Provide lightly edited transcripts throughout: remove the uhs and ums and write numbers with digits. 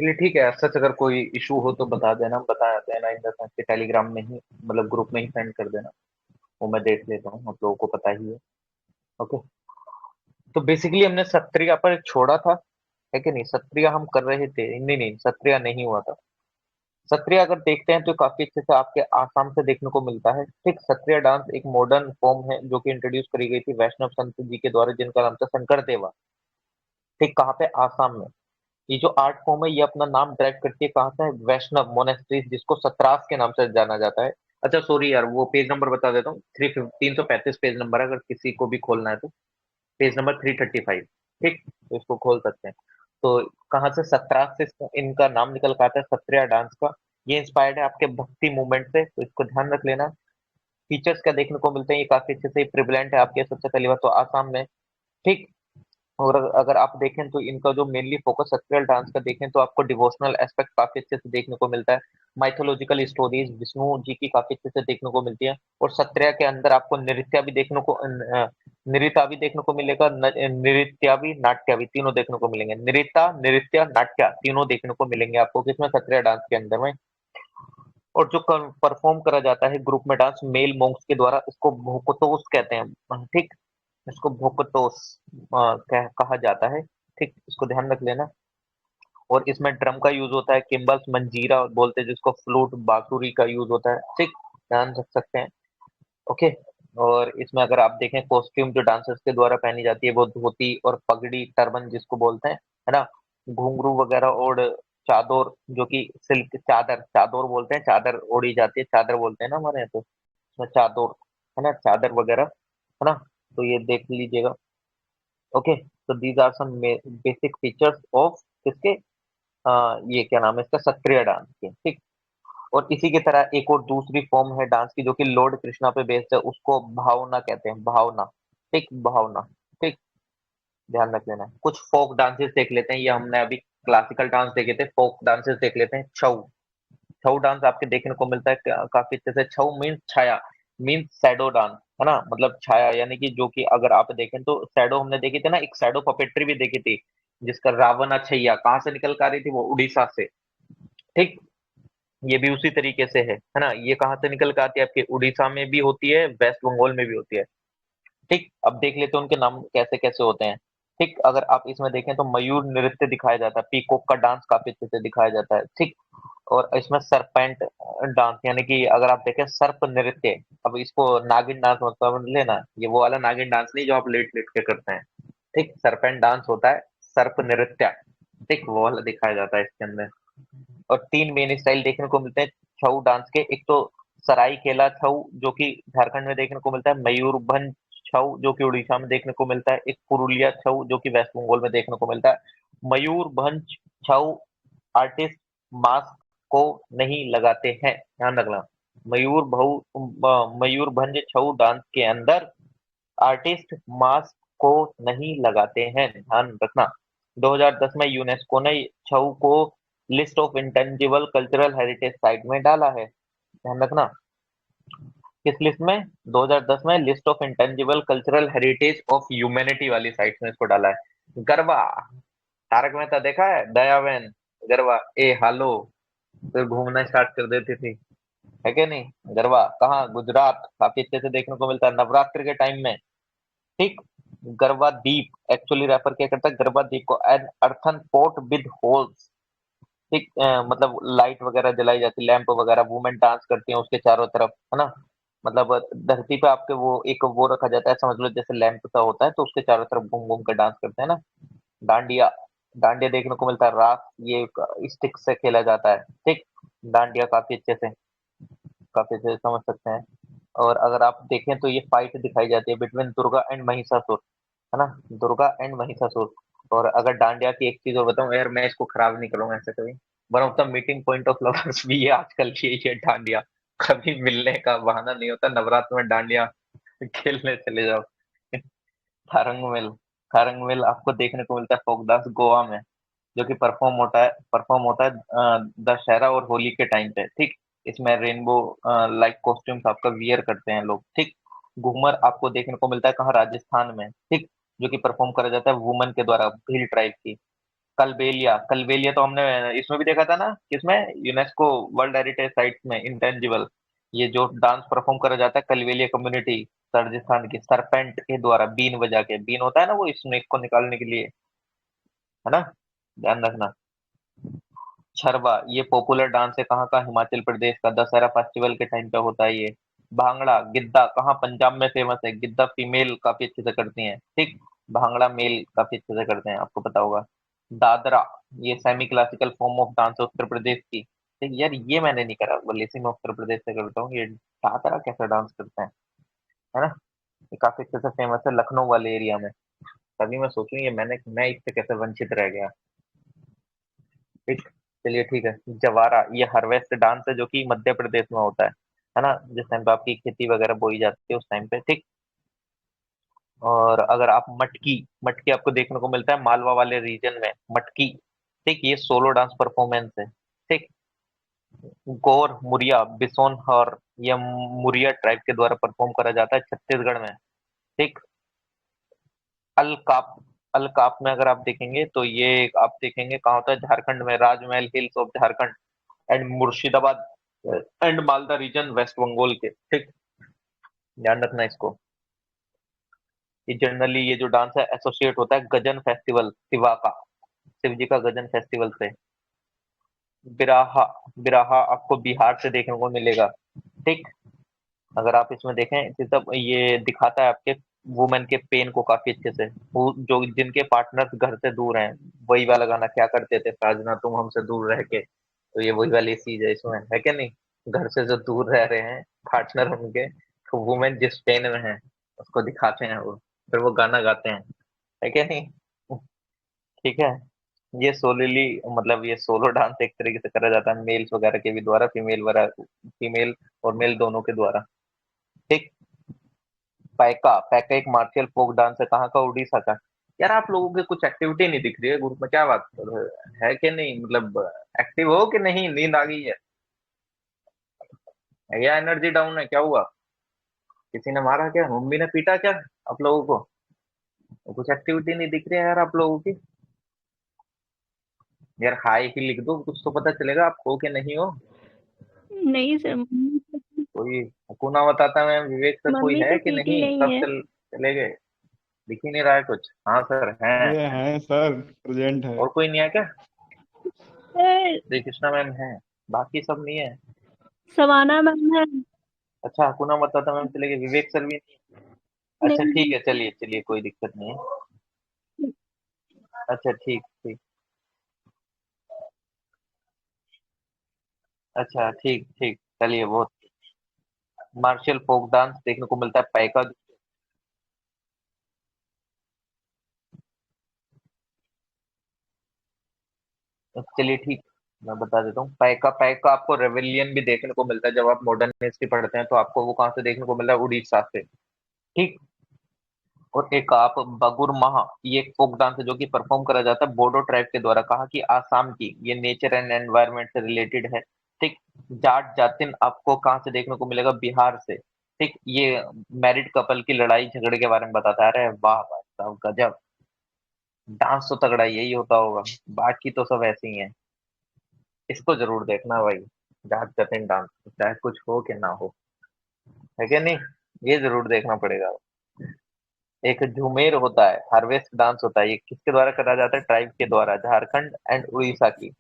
चलिए ठीक है, सच अगर कोई इशू हो तो बता देना इन द सेंस कि टेलीग्राम में ही मतलब ग्रुप में ही सेंड कर देना। वो मैं देख लेता हूँ, आप लोगों को पता ही है। ओके। तो बेसिकली हमने सत्रिया पर छोड़ा था, है कि नहीं? सत्रिया हम कर रहे थे, नहीं नहीं सत्रिया नहीं हुआ था। सत्रिया अगर देखते हैं तो काफी अच्छे से आपके आसाम से देखने को मिलता है। ठीक, सत्रिया डांस एक मॉडर्न फॉर्म है जो कि इंट्रोड्यूस करी गई थी वैष्णव संत जी के द्वारा, जिनका नाम था शंकर देवा। ठीक, कहाँ पे? आसाम में। ये जो आर्ट फॉर्म है ये अपना नाम ड्राइव करती है कहाँ से? वैष्णव मोनेस्ट्रीज, जिसको सतरास के नाम से जाना जाता है। अच्छा सॉरी यार, वो पेज नंबर बता देता हूँ, 335 पेज नंबर है, अगर किसी को भी खोलना है तो। Page number 335। ठीक, तो इसको खोल सकते हैं। तो कहाँ से? सतरास से इनका नाम निकल कर आता है, सत्रिया डांस का। ये इंस्पायर्ड है आपके भक्ति मूवमेंट से, तो इसको ध्यान रख लेना। फीचर्स क्या देखने को मिलते हैं, ये काफी अच्छे से प्रिवलेंट है आपके, सबसे पहली बात तो आसाम में। ठीक। और अगर आप देखें तो इनका जो मेनली फोकस सत्रियल डांस का देखें तो आपको डिवोशनल एस्पेक्ट काफी अच्छे से देखने को मिलता है। माइथोलॉजिकल स्टोरीज विष्णु जी की काफी अच्छे से देखने को मिलती है। और सत्रिया के अंदर आपको नृत्य भी देखने को मिलेगा, नृत्या भी नाट्य भी तीनों देखने को मिलेंगे। नृत्य नृत्य नाट्य तीनों देखने को मिलेंगे आपको किसमें? सत्रिया डांस के अंदर में। और जो परफॉर्म करा जाता है ग्रुप में डांस मेल मोंक्स के द्वारा, इसको भोकतोस कहते हैं। ठीक, इसको भोकतोस कहा जाता है। ठीक, इसको ध्यान रख लेना। और इसमें ड्रम का यूज होता है, किम्बल्स मंजीरा बोलते हैं जिसको, फ्लूट बांसुरी का यूज होता है। ठीक, ध्यान रख सकते हैं। ओके। और इसमें अगर आप देखें कॉस्ट्यूम जो डांसर्स के द्वारा पहनी जाती है वो धोती और पगड़ी, टर्बन जिसको बोलते हैं, है ना? घुंघरू वगैरह और चादर, जो कि सिल्क चादर, चादर बोलते हैं, चादर ओढ़ी जाती है, चादर बोलते हैं ना हमारे यहाँ तो। इसमें चादर, है ना, चादर वगैरह, है ना? तो ये देख लीजिएगा। ओके। तो these are some basic features of किसके, ये क्या नाम है इसका, सत्रिय डांस के। ठीक। और इसी की तरह एक और दूसरी फॉर्म है डांस की जो कि लॉर्ड कृष्णा पे बेस्ड है, उसको भावना कहते हैं, भावना। ठीक, भावना। ठीक, ध्यान रख लेना। कुछ फोक डांसेस देख लेते हैं, ये हमने अभी क्लासिकल डांस देखे थे, फोक डांसेस देख लेते हैं। छऊ, छऊ डांस आपके देखने को मिलता है काफी अच्छे से। छऊ मीन्स छाया, मीन्स शैडो डांस, है ना? मतलब छाया, यानी कि जो कि अगर आप देखें तो शैडो हमने देखी थी ना, एक शैडो पपेट्री भी देखी थी, जिसका रावण छैया कहाँ से निकल कर आ रही थी? वो उड़ीसा से। ठीक, ये भी उसी तरीके से है ना? ये कहाँ से निकल कर आती है? आपके उड़ीसा में भी होती है, वेस्ट बंगाल में भी होती है। ठीक, अब देख लेते हैं उनके नाम कैसे कैसे होते हैं। ठीक, अगर आप इसमें देखें तो मयूर नृत्य दिखाया जाता है, पीकॉक का डांस काफी अच्छे से दिखाया जाता है। ठीक। और इसमें सरपेंट डांस, यानी कि अगर आप देखें सर्प नृत्य, अब इसको नागिन डांस मत समझ लेना, ये वो वाला नागिन डांस नहीं जो आप लेट लेट के करते हैं। ठीक, सरपेंट डांस होता है, सर्प नृत्य। ठीक, वो वाला दिखाया जाता है इसके अंदर। और तीन मेन स्टाइल देखने को मिलते हैं छऊ डांस के। एक तो सरायकेला छऊ जो कि झारखंड में देखने को मिलता है, मयूरभंज छऊ जो कि उड़ीसा में देखने को मिलता है, एक पुरुलिया छऊ जो कि वेस्ट बंगाल में देखने को मिलता है। मयूरभंज छऊ आर्टिस्ट मास्क को नहीं लगाते हैं, ध्यान रखना। मयूरभंज छऊ डांस के अंदर आर्टिस्ट मास्क को नहीं लगाते हैं, ध्यान रखना। 2010 में यूनेस्को ने छऊ को list of intangible cultural heritage site में डाला है, ध्यान रखना। किस लिस्ट में? 2010 में list of intangible cultural heritage of humanity वाली साइट में इसको डाला है। गरबा, तारक मेहता देखा है? दया बहन, गरबा ए हालो, फिर घूमना स्टार्ट कर देती थी, है कि नहीं? गरबा कहाँ? गुजरात, काफी अच्छे से देखने को मिलता है नवरात्रि के टाइम में। ठीक। गरबा दीप एक्चुअली रेफर क्या करता है? गरबा दीप को an earthen pot with holes. ठीक, मतलब लाइट वगैरह जलाई जाती, लैंप वगैरह, वुमेन डांस करती हैं उसके चारों तरफ, है ना? मतलब धरती पे आपके वो एक वो रखा जाता है, समझ लो जैसे लैंप सा होता है, तो उसके चारों तरफ घूम घूम कर डांस करते हैं ना। डांडिया, डांडिया देखने को मिलता है। रास ये स्टिक से खेला जाता है। ठीक, डांडिया काफी अच्छे से समझ सकते हैं। और अगर आप देखें तो ये फाइट दिखाई जाती है बिटवीन दुर्गा एंड महिषासुर, है ना? दुर्गा एंड महिषासुर। और अगर डांडिया की एक चीज और बताऊं यार, मैं इसको खराब नहीं करूंगा ऐसे कभी। One of the meeting point of lovers भी ये आजकल की ये डांडिया, कभी मिलने का बहाना नहीं होता, नवरात्र में डांडिया खेलने चले जाओ। थारंग थारंगमेल आपको देखने को मिलता है फोक डांस गोवा में, जो कि परफॉर्म होता है दशहरा और होली के टाइम पे। ठीक, इसमें रेनबो लाइक कॉस्ट्यूम्स आपका वियर करते हैं लोग। ठीक, घूमर आपको देखने को मिलता है कहाँ? राजस्थान में। ठीक, जो कि परफॉर्म करा जाता है वुमन के द्वारा, भील ट्राइब की। कलबेलिया, कलबेलिया तो हमने इसमें भी देखा था ना, किसमें, यूनेस्को वर्ल्ड हेरिटेज साइट में, इंटेंजिबल। ये जो डांस परफॉर्म करा जाता है कलबेलिया कम्युनिटी राजस्थान की, सरपेंट के द्वारा, बीन बजा के, बीन होता है ना वो स्नेक को निकालने के लिए, है ना, ध्यान रखना। छरबा, ये पॉपुलर डांस है कहाँ का, हिमाचल प्रदेश का, दशहरा फेस्टिवल के टाइम पे होता है ये। भांगड़ा, गिद्दा, कहाँ, पंजाब में फेमस है, गिद्दा फीमेल काफी अच्छे से करती हैं, ठीक। भांगड़ा मेल काफी अच्छे से करते हैं, आपको पता होगा। दादरा, ये semi classical form of dance है उत्तर प्रदेश की, ठीक। यार ये मैंने नहीं करा, बल्कि मैं उत्तर प्रदेश से करता हूँ, ये दादरा कैसे डांस करते हैं, है ना। ये काफी अच्छे से फेमस है लखनऊ वाले एरिया में। तभी मैं सोचूं ये मैं इससे कैसे वंचित रह गया, ठीक। चलिए ठीक है। जवारा, ये हार्वेस्ट डांस है जो कि मध्य प्रदेश में होता है ना, जिस टाइम पे आपकी खेती वगैरह बोई जाती है उस टाइम पे, ठीक। और अगर आप मटकी, मटकी आपको देखने को मिलता है मालवा वाले रीजन में, मटकी, ठीक। ये सोलो डांस परफॉर्मेंस है, ठीक। गौर मुरिया बिसोन हर, ये मुरिया ट्राइब के द्वारा परफॉर्म करा जाता है छत्तीसगढ़ में, ठीक। अलकाप, अलकाप में अगर आप देखेंगे तो ये आप देखेंगे कहाँ होता है, झारखंड में, Rajmahal hills of Jharkhand and Murshidabad and Malda region West Bengal के, ठीक। ध्यान रखना इसको। ये जनरली ये जो डांस है एसोसिएट होता है गजन फेस्टिवल शिवा का, शिव जी का गजन फेस्टिवल से। बिराहा, बिराहा आपको बिहार से देखने को मिलेगा, ठीक। अगर आप इसमें देखें तो तब ये दिखाता है आपके वुमेन के पेन को काफी अच्छे से, वो जो जिनके पार्टनर्स घर से दूर हैं, वही वाला गाना क्या करते थे, साजना तुम हमसे दूर रह के, तो ये वही वाली चीज है इसमें, है क्या नहीं। घर से जो दूर रह रहे हैं पार्टनर उनके, तो वुमेन जिस पेन में है उसको दिखाते हैं वो, फिर वो गाना गाते हैं, है क्या नहीं। ठीक है। ये सोलोली, मतलब ये सोलो डांस एक तरीके से करा जाता है मेल्स वगैरह के भी द्वारा, फीमेल वगैरह, फीमेल और मेल दोनों के द्वारा, ठीक। पैका, पैका एक मार्शियल फोक डांस है कहाँ का, उड़ीसा का। यार आप लोगों की कुछ एक्टिविटी नहीं दिख रही है ग्रुप में, क्या बात कर रहे हो? है कि नहीं, मतलब एक्टिव हो कि नहीं, नींद आ गई है या एनर्जी डाउन है, क्या हुआ, किसी ने मारा क्या, मम्मी ने पीटा क्या आप लोगों को? कुछ एक्टिविटी नहीं दिख रही है यार आप लोगों की। यार हाय ही लिख दो, कुछ तो पता चलेगा आप हो कि नहीं हो। नहीं सर, कोई हुकूना बताता मैं, विवेक सर कोई मम्मी है तो कि पीटी नहीं, नहीं सब है। चले गए, दिख ही नहीं रहा है कुछ। हाँ सर हैं। अरे हैं सर, प्रेजेंट है। और कोई नहीं है क्या? सर, श्री कृष्णा मैम है, बाकी सब नहीं है। सवाना मैम है। अच्छा हुकूना बताता मैम चले गए, विवेक सर भी नहीं। अच्छा ठीक नहीं। है, चलिए चलिए, कोई दिक्कत नहीं है। अच्छा ठीक ठीक। अच्छा ठीक ठीक, चलिए बहुत। मार्शल फोक डांस देखने को मिलता है पैका। चलिए ठीक, मैं बता देता हूँ। पैका, पैका आपको रेविलियन भी देखने को मिलता है जब आप मॉडर्न हिस्ट्री पढ़ते हैं, तो आपको वो कहाँ से देखने को मिलता है, उड़ीसा से, ठीक। और एक आप बगुर महा, ये एक फोक डांस है जो कि परफॉर्म करा जाता है बोडो ट्राइब के द्वारा, कहाँ की, आसाम की। ये नेचर एंड एनवायरनमेंट से रिलेटेड है, ठीक। जाट जातिन आपको कहाँ से देखने को मिलेगा, बिहार से, ठीक। ये मैरिड कपल की लड़ाई झगड़े के बारे में बताता है। अरे वाह भाई साहब गजब, डांस तो तगड़ा यही होता होगा, बाकी तो सब ऐसे ही है। इसको जरूर देखना भाई, जाट जातिन डांस, चाहे कुछ हो कि ना हो, है क्या नहीं, ये जरूर देखना पड़ेगा। एक झूमेर होता है, हार्वेस्ट डांस होता है, ये किसके द्वारा करा जाता है, ट्राइब के द्वारा, झारखंड एंड उड़ीसा की,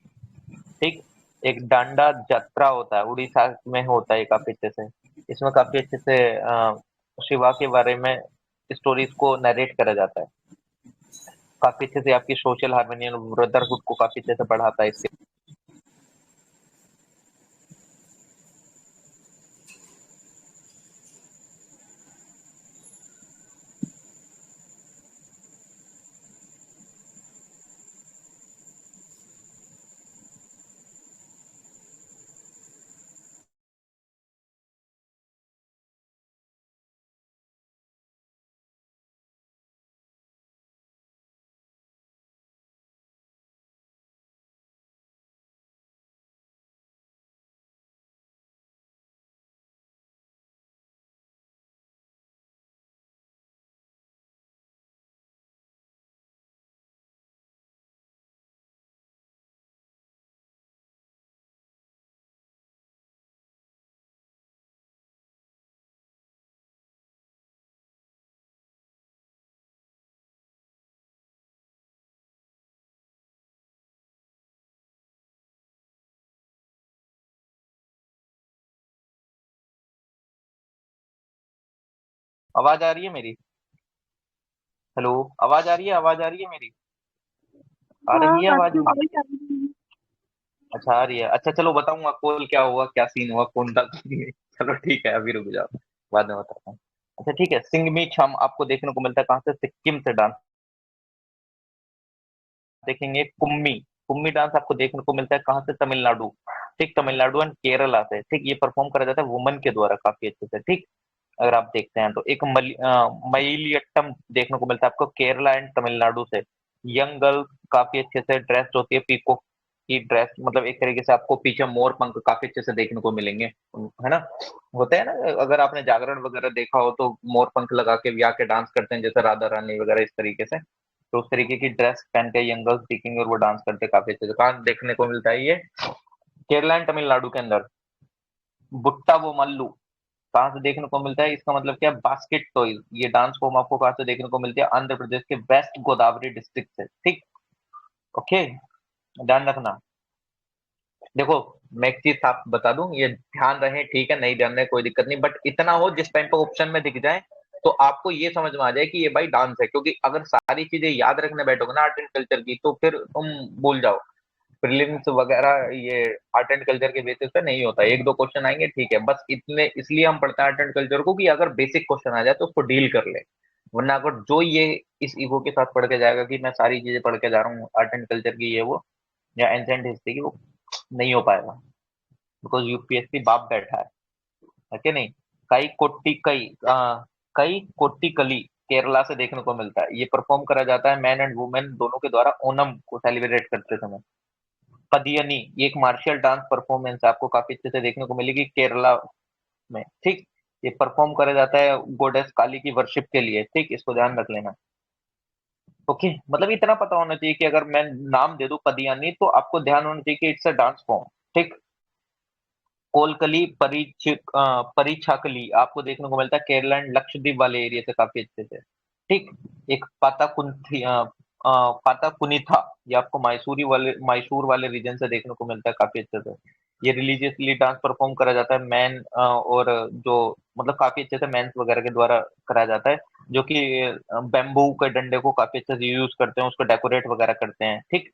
ठीक। एक डांडा जत्रा होता है, उड़ीसा में होता है, काफी अच्छे से, इसमें काफी अच्छे से शिवा के बारे में स्टोरीज को नरेट करा जाता है, काफी अच्छे से आपकी सोशल हार्मनी और ब्रदरहुड को काफी अच्छे से बढ़ाता है इसके आवाज आ रही है मेरी? हेलो, आवाज आ रही है? आवाज आ रही है मेरी? आ हाँ, रही है आवाज? आपकी वॉइस आ रही है। अच्छा आ रही है। अच्छा चलो बताऊंगा कॉल क्या हुआ, क्या सीन हुआ, कौन था कौन नहीं। चलो ठीक है, अभी रुक जाओ, बाद में बताता हूँ। अच्छा ठीक है, सिंगमी छम आपको देखने को मिलता है कहाँ से? सिक्किम से डांस देखेंगे। कुम्मी, कुम्मी डांस आपको देखने को मिलता है कहाँ से? तमिलनाडु। ठीक, तमिलनाडु एंड केरला से। ठीक, ये परफॉर्म करा जाता है वुमन के द्वारा काफी अच्छे से। ठीक, अगर आप देखते हैं तो एक मयिलियट्टम देखने को मिलता है आपको केरला एंड तमिलनाडु से। यंग गर्ल्स काफी अच्छे से ड्रेस्ड होती है, पीकॉक की ड्रेस, मतलब एक तरीके से आपको पीछे मोर पंख काफी अच्छे से देखने को मिलेंगे, है ना? होता है ना, अगर आपने जागरण वगैरह देखा हो तो मोर पंख लगा के भी आके डांस करते हैं, जैसे राधा रानी वगैरह इस तरीके से। तो उस तरीके की ड्रेस पहन के यंग गर्ल्स दिखेंगे और वो डांस करते काफी अच्छे से। कहाँ देखने को मिलता है ये? केरला एंड तमिलनाडु के अंदर। बुट्टा वो मल्लू कहाँ से देखने को मिलता है? इसका मतलब क्या है? Basket toys. ये डांस फॉर्म आपको कहाँ से देखने को मिलती है? आंध्र प्रदेश के वेस्ट गोदावरी डिस्ट्रिक्ट से। ठीक, ओके, ध्यान रखना। देखो, मैं एक चीज आप बता दूं, ये ध्यान रहे, ठीक है, नहीं ध्यान रहे कोई दिक्कत नहीं, बट इतना हो जिस टाइम पे ऑप्शन में दिख जाए तो आपको ये समझ में आ जाए कि ये भाई डांस है। क्योंकि अगर सारी चीजें याद रखने बैठोगे ना आर्ट एंड कल्चर की, तो फिर तुम भूल जाओ। प्रीलिम्स वगैरह ये आर्ट एंड कल्चर के बेसिस पे नहीं होता। एक दो क्वेश्चन आएंगे, ठीक है, बस इतने इसलिए हम पढ़ते हैं आर्ट एंड कल्चर को कि अगर बेसिक क्वेश्चन आ जाए तो उसको डील कर ले। वरना अगर जो ये इस ईगो के साथ पढ़ के जाएगा कि मैं सारी चीजें पढ़ के जा रहा हूँ आर्ट एंड कल्चर की, ये वो या एंशिएंट हिस्ट्री की, वो नहीं हो पाएगा। बिकॉज यूपीएससी बाप बैठा है कि नहीं? कई कोट्टी कई कई कोट्टिकली केरला से देखने को मिलता है। ये परफॉर्म करा जाता है मैन एंड वुमेन दोनों के द्वारा ओनम को सेलिब्रेट करते समय। पदियनी, ये एक मार्शियल डांस परफॉर्मेंस है, आपको काफी अच्छे से देखने को मिलेगी केरला में। ठीक, ये परफॉर्म करा जाता है गोडेस काली की वर्शिप के लिए। ठीक, इसको ध्यान रख लेना। ओके, मतलब इतना पता होना चाहिए कि अगर मैं नाम दे दूं पदियानी तो आपको ध्यान होना चाहिए कि इट्स अ डांस फॉर्म। ठीक, कोलकली परिछाकली आपको देखने को मिलता है केरला एंड लक्षद्वीप वाले एरिया से काफी अच्छे से। ठीक, एक पाताकुनिथा, ये आपको मैसूर वाले रीजन से देखने को मिलता है काफी अच्छे से। ये रिलीजियसली डांस परफॉर्म करा जाता है मैन और जो मतलब काफी अच्छे से मेंस वगैरह के द्वारा कराया जाता है, जो कि बेम्बू के डंडे को काफी अच्छे से यूज करते हैं, उसको डेकोरेट वगैरह करते हैं। ठीक,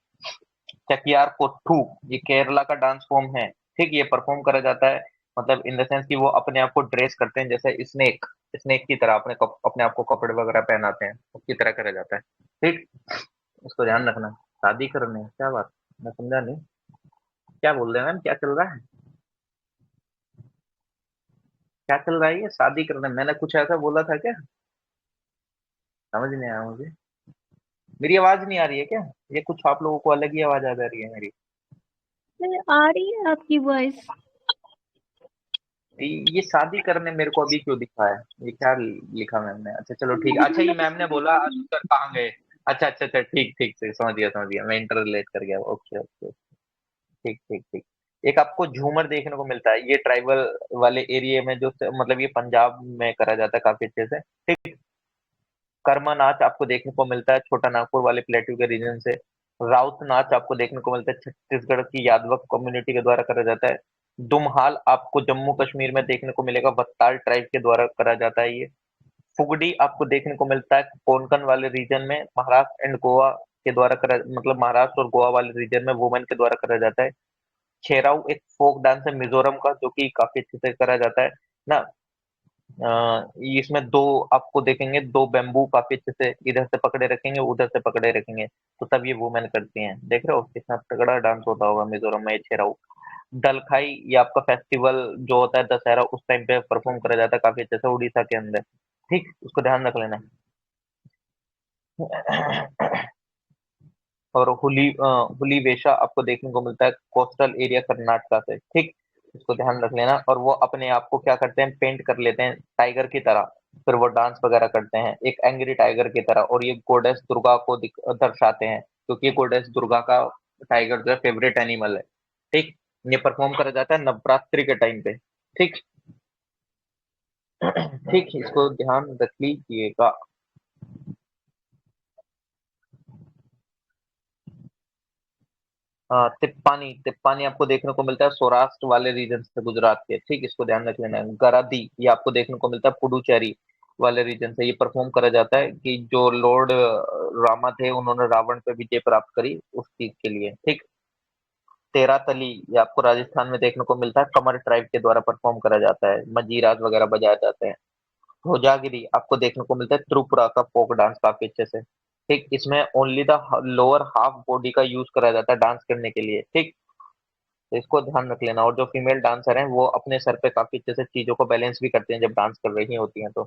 चकियार कोट्टू, ये केरला का डांस फॉर्म है। ठीक, ये परफॉर्म करा जाता है, मतलब इन द सेंस कि वो अपने आप को ड्रेस करते हैं जैसे स्नेक, स्नेक की तरह अपने आप को कपड़े वगैरह पहनाते हैं, उसकी तरह करा जाता है। ठीक, इसको ध्यान रखना। शादी करने क्या बात, मैं समझा नहीं, क्या बोल रहे हैं मैम, क्या चल रहा है? क्या चल रहा है? ये शादी करने, मैंने कुछ ऐसा बोला था क्या? समझ नहीं आया मुझे। मेरी आवाज नहीं आ रही है क्या? ये कुछ आप लोगों को अलग ही आवाज आ जा रही है मेरी? नहीं, आ रही है आपकी वॉइस। ये शादी करने मेरे को अभी क्यों दिखा है? ये क्या लिखा मैम ने? अच्छा चलो ठीक है। अच्छा, ये मैम ने बोला सर कहाँ गए? अच्छा अच्छा अच्छा, ठीक ठीक ठीक, समझ गया, मैं इंटर रिलेट कर गया। ओके ओके, ठीक ठीक ठीक। एक आपको झूमर देखने को मिलता है, ये ट्राइबल वाले एरिया में जो मतलब ये पंजाब में करा जाता है काफी अच्छे से। ठीक, कर्मा नाच आपको देखने को मिलता है छोटा नागपुर वाले प्लेट्यू के रीजन से। राउत नाच आपको देखने को मिलता है छत्तीसगढ़ की यादव कम्युनिटी के द्वारा करा जाता है। दुमहाल आपको जम्मू कश्मीर में देखने को मिलेगा, वत्ताल ट्राइब के द्वारा करा जाता है ये। फुगड़ी आपको देखने को मिलता है कोंकण वाले रीजन में, महाराष्ट्र एंड गोवा के द्वारा करा, मतलब महाराष्ट्र और गोवा वाले रीजन में वुमेन के द्वारा करा जाता है। छेराऊ एक फोक डांस है मिजोरम का, जो कि काफी अच्छे से करा जाता है ना। इसमें दो आपको देखेंगे, दो बेम्बू काफी अच्छे से इधर से पकड़े रखेंगे, उधर से पकड़े रखेंगे, तो तब ये वुमेन करती हैं। देख रहे हो कितना तगड़ा डांस होता होगा मिजोरम में, ये छेराऊ। दलखाई, ये आपका फेस्टिवल जो होता है दशहरा, उस टाइम पे परफॉर्म करा जाता है काफी अच्छे से उड़ीसा के अंदर। ठीक, उसको ध्यान रख लेना। और हुली वेशा आपको देखने को मिलता है कोस्टल एरिया कर्नाटका से। ठीक, इसको ध्यान रख लेना। और वो अपने आप को क्या करते हैं, पेंट कर लेते हैं टाइगर की तरह, फिर वो डांस वगैरह करते हैं एक एंग्री टाइगर की तरह, और ये गोडेस दुर्गा को दर्शाते हैं, क्योंकि ये गोडेस दुर्गा का टाइगर जो है फेवरेट एनिमल है। ठीक, ये परफॉर्म करा जाता है नवरात्रि के टाइम पे। ठीक ठीक, इसको ध्यान रख लीजिएगा। तिप्पानी, तिप्पानी आपको देखने को मिलता है सौराष्ट्र वाले रीजन से, गुजरात के। ठीक, इसको ध्यान रख लेना है। गरादी, ये आपको देखने को मिलता है पुडुचेरी, वाले रीजन से ये परफॉर्म करा जाता है कि जो लॉर्ड रामा थे उन्होंने रावण पे विजय प्राप्त करी उस चीज के लिए। ठीक। तेरा तली ये आपको राजस्थान में देखने को मिलता है, कमर ट्राइब के द्वारा परफॉर्म करा जाता है, मजीराज वगैरह बजाए जाते हैं। होजागिरी आपको देखने को मिलता है त्रिपुरा का फोक डांस काफी अच्छे से। ठीक। इसमें only the lower half body का यूज करा जाता है डांस करने के लिए। ठीक। तो इसको ध्यान रख लेना। और जो फीमेल डांसर हैं वो अपने सर पे काफी अच्छे से चीजों को बैलेंस भी करते हैं जब डांस कर रही होती हैं। तो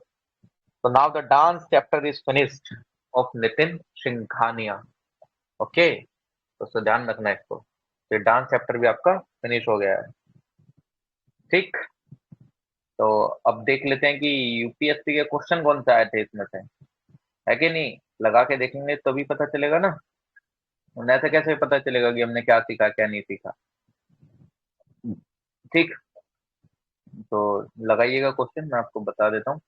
now the dance chapter is finished of Nitin Singhania. Okay. तो उसको ध्यान रखना है इसको। तो डांस चैप्टर भी आपका फिनिश हो गया है। ठीक। तो अब देख लेते हैं कि यूपीएससी के क्वेश्चन कौन से आए थे इसमें से, है कि नहीं। लगा के देखेंगे तभी पता चलेगा ना। ऐसे कैसे पता चलेगा कि हमने क्या सीखा क्या नहीं सीखा। ठीक। तो लगाइएगा क्वेश्चन, मैं आपको बता देता हूँ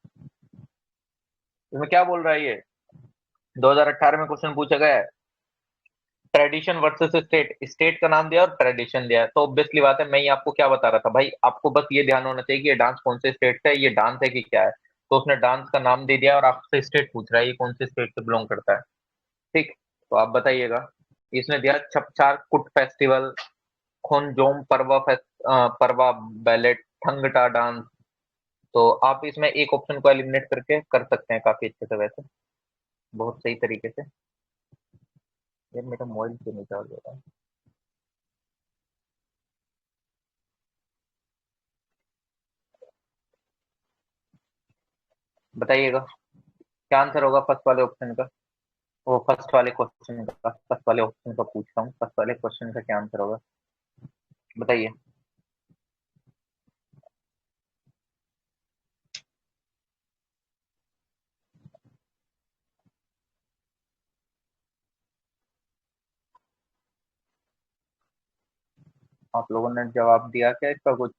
इसमें क्या बोल रहा है ये। 2018 में क्वेश्चन पूछा गया है, ट्रेडिशन वर्सेस स्टेट। स्टेट का नाम दिया और ट्रेडिशन दिया है, तो ऑब्वियसली बात है मैं ही आपको क्या बता रहा था भाई, आपको बस ये ध्यान होना चाहिए कि ये डांस कौन से स्टेट से है, ये डांस है कि क्या है। तो उसने डांस का नाम दे दिया और आपसे स्टेट पूछ रहा है ये कौन से स्टेट से बिलोंग करता है। ठीक। तो आप बताइएगा। इसने दिया छपछार कुट फेस्टिवल, खोनजोम परवा बैलेट, थंगटा डांस। तो आप इसमें एक ऑप्शन को एलिमिनेट करके कर सकते हैं काफी अच्छे से वैसे, बहुत सही तरीके से। यार मेरा मोबाइल क्यों नहीं चार्ज हो रहा है। बताइएगा क्या आंसर होगा फर्स्ट वाले ऑप्शन का। वो फर्स्ट वाले क्वेश्चन का, फर्स्ट वाले ऑप्शन का पूछता हूँ, फर्स्ट वाले क्वेश्चन का क्या आंसर होगा बताइए। आप लोगों ने जवाब दिया क्या इसका कुछ।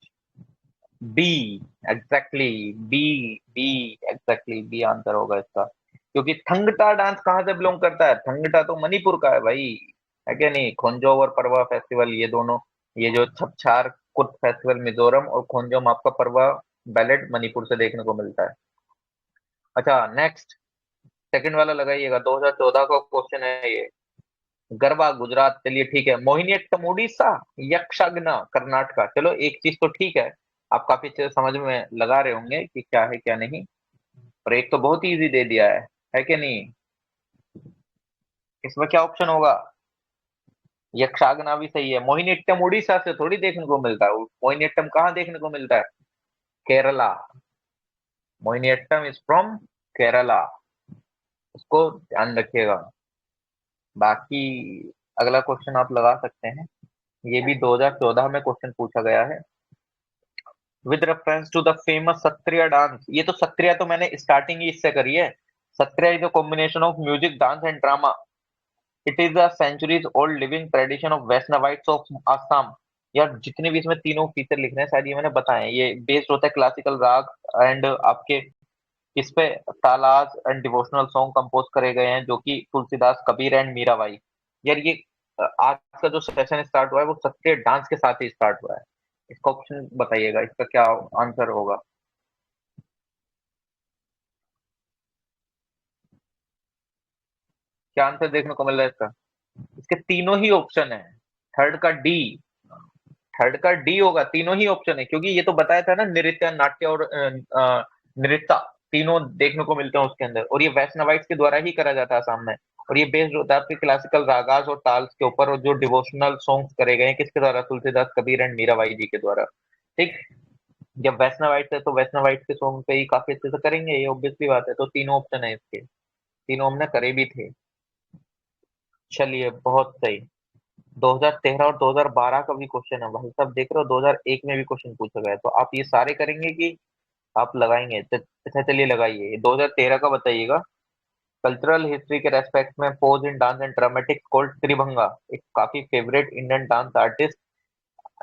B. Exactly B. B. Exactly B answer होगा इसका। क्योंकि थंगटा डांस कहाँ से बिलोंग करता है, थंगटा तो मणिपुर का है भाई, है क्या नहीं। खोंजो और परवा फेस्टिवल ये दोनों, ये जो छपछार कुट फेस्टिवल मिजोरम और खोंजोम आपका परवा बैलेट मणिपुर से देखने को मिलता है। अच्छा नेक्स्ट, सेकंड वाला लगाइएगा, 2014 का क्वेश्चन है ये। गरबा गुजरात, चलिए ठीक है। मोहिनीअट्टम उड़ीसा, यक्षगान कर्नाटका। चलो एक चीज तो ठीक है, आप काफी अच्छे से समझ में लगा रहे होंगे कि क्या है क्या नहीं। और एक तो बहुत ही इजी दे दिया है कि नहीं। इसमें क्या ऑप्शन होगा। यक्षगान भी सही है। मोहिनीअट्टम उड़ीसा से थोड़ी देखने को मिलता है, मोहिनीअट्टम कहाँ देखने को मिलता है, केरला। मोहिनीअट्टम इज फ्रॉम केरला, उसको ध्यान रखिएगा। बाकी अगला क्वेश्चन आप लगा सकते हैं, ये भी 2014 में क्वेश्चन पूछा गया है। With reference to the famous Sattriya dance, ये तो सत्रिया तो मैंने स्टार्टिंग ही इससे करी है। Sattriya is a combination of music dance and drama. It is a centuries old living tradition of Vaishnavites of Assam. यार जितने भी इसमें तीनों फीचर लिख रहे हैं शायद ये मैंने बताए हैं। ये बेस्ड होता है क्लासिकल राग एंड आपके इस पे तालाज एंड डिवोशनल सॉन्ग कंपोज करे गए हैं जो कि तुलसीदास कबीर एंड मीराबाई। यार ये आज का जो सेशन स्टार्ट हुआ है वो सत्य डांस के साथ ही स्टार्ट हुआ है। इसका ऑप्शन बताइएगा, इसका क्या आंसर होगा। क्या आंसर देखने को मिल रहा है इसका। इसके तीनों ही ऑप्शन है। थर्ड का डी, थर्ड का डी होगा, तीनों ही ऑप्शन है क्योंकि ये तो बताया था ना नृत्य नाट्य और नृत्य तीनों देखने को मिलते हैं उसके अंदर, और ये वैष्णवाइट्स के द्वारा ही करा जाता है आसाम में। और ये बेस्ड होता है आपके क्लासिकल रागास और ताल्स के ऊपर, और जो डिवोशनल सॉन्ग्स करे गए हैं किसके द्वारा, तुलसीदास कबीर एंड मीराबाई जी के द्वारा। ठीक। जब वैष्णवाइट्स है तो वैष्णवाइट्स के सॉन्ग पे ही काफी अच्छे से करेंगे, ये ऑब्वियसली बात है। तो तीनों ऑप्शन है इसके, तीनों हमने करे भी थे। चलिए बहुत सही। 2013 और 2012 का भी क्वेश्चन है भाई साहब, देख रहे हो 2001 में भी क्वेश्चन पूछा गया है, तो आप ये सारे करेंगे कि आप लगाएंगे। अच्छा चलिए लगाइए, 2013 का बताइएगा। कल्चरल हिस्ट्री के रेस्पेक्ट में pose in dance and dramatics called Tribhanga, एक काफी favourite Indian dance artist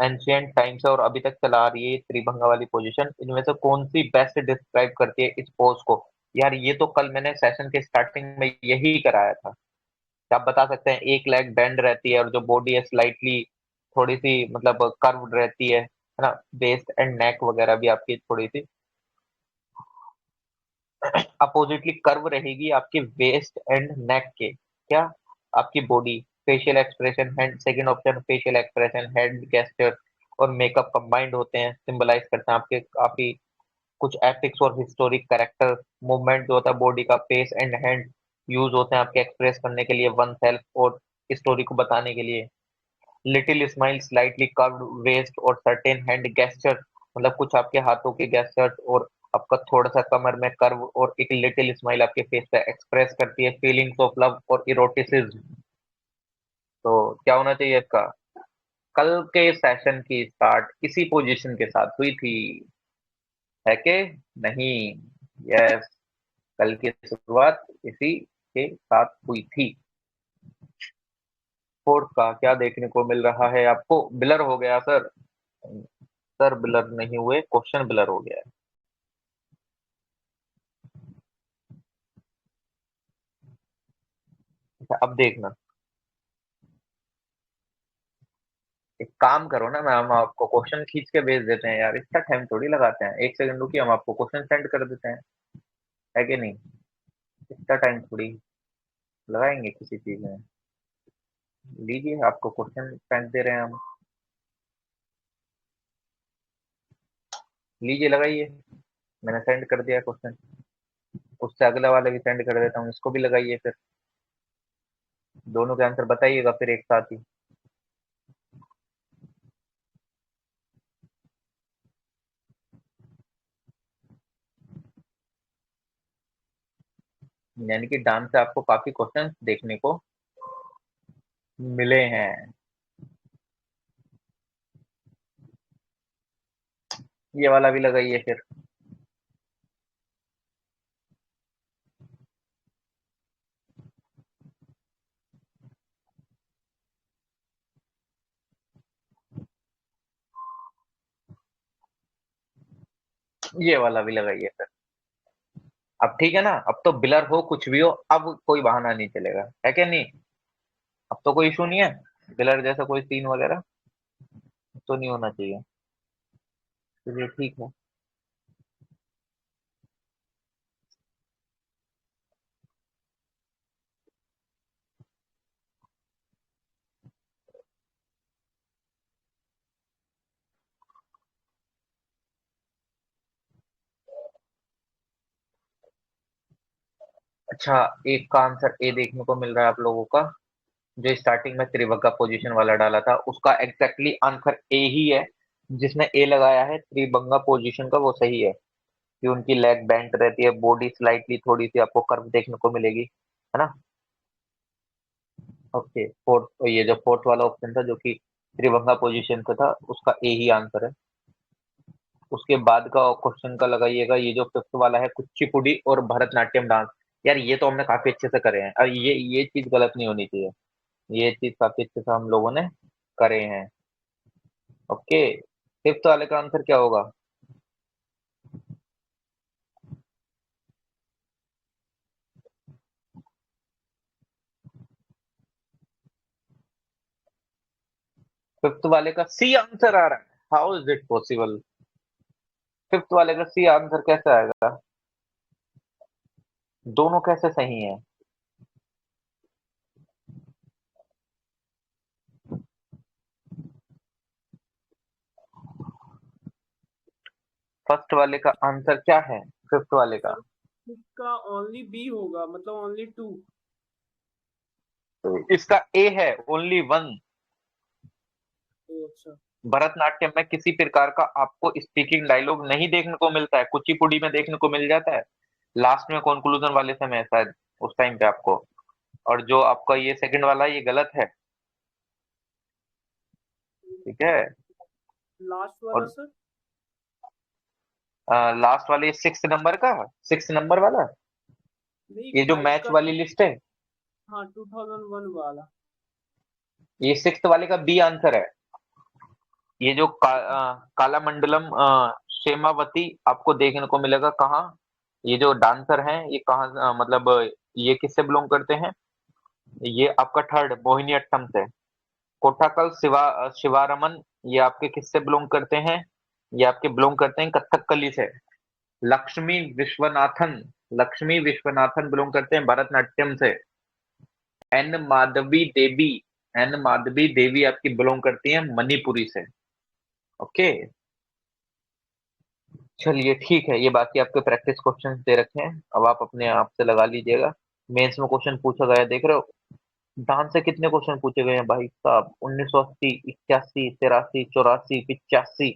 ancient time से और अभी तक चला आ रही है ये त्रिभंगा वाली पोजीशन। इनमें से कौन सी बेस्ट डिस्क्राइब करती है इस पोज को। यार ये तो कल मैंने सेशन के स्टार्टिंग में यही कराया था। आप बता सकते हैं एक लेग बेंड रहती है और जो बॉडी है स्लाइटली थोड़ी सी मतलब कर्व्ड रहती है ना। वेस्ट एंड नेक वगैरह भी आपकी थोड़ी सी अपोजिटली कर्व रहेगी आपकी वेस्ट एंड नेक के। क्या? आपकी body, facial expression, hand, second option facial expression, head gesture और मेकअप कंबाइंड होते हैं, सिंबलाइज करते हैं आपके काफी कुछ एपिक्स और हिस्टोरिक कैरेक्टर। मूवमेंट जो होता है बॉडी का, फेस एंड हैंड यूज होते हैं आपके एक्सप्रेस करने के लिए, वन सेल्फ और स्टोरी को बताने के लिए। Little smile, slightly curved waist और सर्टेन हैंड गेस्चर, मतलब कुछ आपके हाथों के गेस्चर्स और आपका थोड़ा सा कमर में कर्व और एक लिटिल स्माइल आपके फेस पे एक्सप्रेस करती है फीलिंग्स ऑफ लव और इरोटिसिज्म। तो क्या होना चाहिए इसका? कल के सेशन की स्टार्ट इसी पोजीशन के साथ हुई थी, है कि नहीं? यस, कल की शुरुआत इसी के साथ हुई थी। फोर्थ का क्या देखने को मिल रहा है आपको? ब्लर हो गया सर। सर ब्लर नहीं हुए, क्वेश्चन ब्लर हो गया है। अच्छा, अब देखना, एक काम करो ना, मैं हम आपको क्वेश्चन खींच के भेज देते हैं यार, इसका टाइम थोड़ी लगाते हैं, 1 सेकंड रुकिए, हम आपको क्वेश्चन सेंड कर देते हैं, है कि नहीं? इसका टाइम थोड़ी लगाएंगे किसी चीज में। लीजिए, आपको क्वेश्चन सेंड दे रहे हैं हम, लीजिए लगाइए। मैंने सेंड कर दिया क्वेश्चन, उससे अगला वाला भी सेंड कर देता हूँ, इसको भी लगाइए फिर। दोनों के आंसर बताइएगा फिर एक साथ ही। यानी कि डांस से आपको काफी क्वेश्चन देखने को मिले हैं। ये वाला भी लगाइए फिर। ये वाला भी लगाइए फिर। अब ठीक है ना? अब तो ब्लर हो कुछ भी हो, अब कोई बहाना नहीं चलेगा, है क्या नहीं? अब तो कोई इशू नहीं है, ब्लर जैसा कोई सीन वगैरह तो नहीं होना चाहिए। चलिए ठीक है। अच्छा, एक का आंसर ए देखने को मिल रहा है आप लोगों का, जो स्टार्टिंग में त्रिभंगा पोजीशन वाला डाला था उसका एग्जैक्टली आंसर ए ही है। जिसने ए लगाया है त्रिभंगा पोजीशन का वो सही है, कि उनकी लेग बेंट रहती है, बॉडी स्लाइटली थोड़ी सी आपको कर्व देखने को मिलेगी, है ना? ओके, फोर्थ, ये जो फोर्थ वाला ऑप्शन था जो कि त्रिभंगा पोजीशन का था, उसका ए ही आंसर है। उसके बाद का क्वेश्चन का लगाइएगा, ये जो फिफ्थ वाला है कुचिपुड़ी और भरतनाट्यम डांस। यार ये तो हमने काफी अच्छे से करे हैं, और ये चीज गलत नहीं होनी चाहिए, ये चीज काफी अच्छे से हम लोगों ने करे हैं। ओके, फिफ्थ वाले का आंसर क्या होगा? फिफ्थ वाले का सी आंसर आ रहा है, how is it possible? Fifth वाले का सी आंसर कैसे आएगा? दोनों कैसे सही है? फर्स्ट वाले का आंसर क्या है, फिफ्थ वाले का? इसका ओनली बी होगा, मतलब ओनली 2। तो इसका ए है, ओनली वन। अच्छा, भरतनाट्यम में किसी प्रकार का आपको स्पीकिंग डायलॉग नहीं देखने को मिलता है, कुचिपुड़ी में देखने को मिल जाता है लास्ट में कंक्लूजन वाले समय शायद, उस टाइम पे आपको। और जो आपका ये सेकंड वाला है, ये गलत है, ठीक है? लास्ट वाला और सर। लास्ट वाले सिक्स नंबर का, सिक्स नंबर वाला, नहीं, ये जो 5 मैच का। वाली लिस्ट है, हाँ, 2001 वाला। ये सिक्स वाले का बी आंसर है। ये जो काला मंडलम शेमावती आपको देखने को मिलेगा कहाँ? ये जो डांसर हैं ये कहाँ मतलब ये किससे बिलोंग करते हैं? ये आपका थर्ड मोहिनीअट्टम से। कोठाकल शिवारमन, ये आपके किससे बिलोंग करते हैं? ये आपके बिलोंग करते हैं कथकली से। लक्ष्मी विश्वनाथन, लक्ष्मी विश्वनाथन बिलोंग करते हैं भरतनाट्यम से। एन माधवी देवी, एन माधवी देवी आपकी बिलोंग करती है मणिपुरी से। ओके, चलिए ठीक है, ये बाकी आपके प्रैक्टिस क्वेश्चन दे रखे हैं, अब आप अपने आप से लगा लीजिएगा। मेंस में क्वेश्चन पूछा गया है, देख रहे हो। डांस से कितने क्वेश्चन पूछे गए हैं भाई साहब, 1980, 81, 83, 84, 85,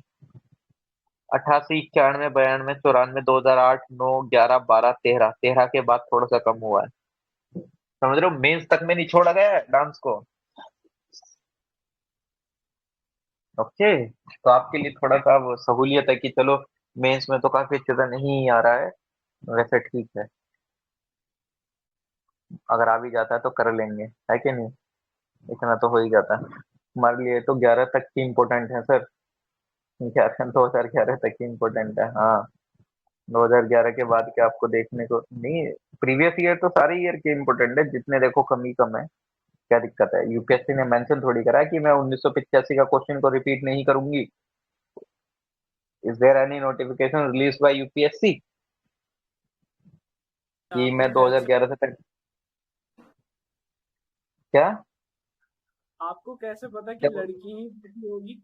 88, 91, 92, 94, 2008, 9, 11, 12, 13, 13 के बाद थोड़ा सा कम हुआ है। समझ रहे हो, मेंस तक में नहीं छोड़ा गया है डांस को। ओके, तो आपके लिए थोड़ा सा अब सहूलियत है कि चलो मेंस में तो काफी अच्छे से नहीं आ रहा है, वैसे ठीक है, अगर आ भी जाता है तो कर लेंगे, है कि नहीं। इतना तो हो ही जाता है हमारे लिए, तो 11 तक की इम्पोर्टेंट है सर। 11, 2011 तक की इम्पोर्टेंट है, हाँ। 2011 के बाद क्या आपको देखने को नहीं, प्रीवियस ईयर तो सारे ईयर के इम्पोर्टेंट है, जितने देखो कम ही कम है। क्या दिक्कत है, यूपीएससी ने मेंशन थोड़ी करा है कि मैं 1985 का क्वेश्चन को रिपीट नहीं करूंगी। Is there any notification release by UPSC कि आपको मैं कैसे 2011 से तक क्या आपको कैसे पता कि क्या लड़की ही पूछी होगी?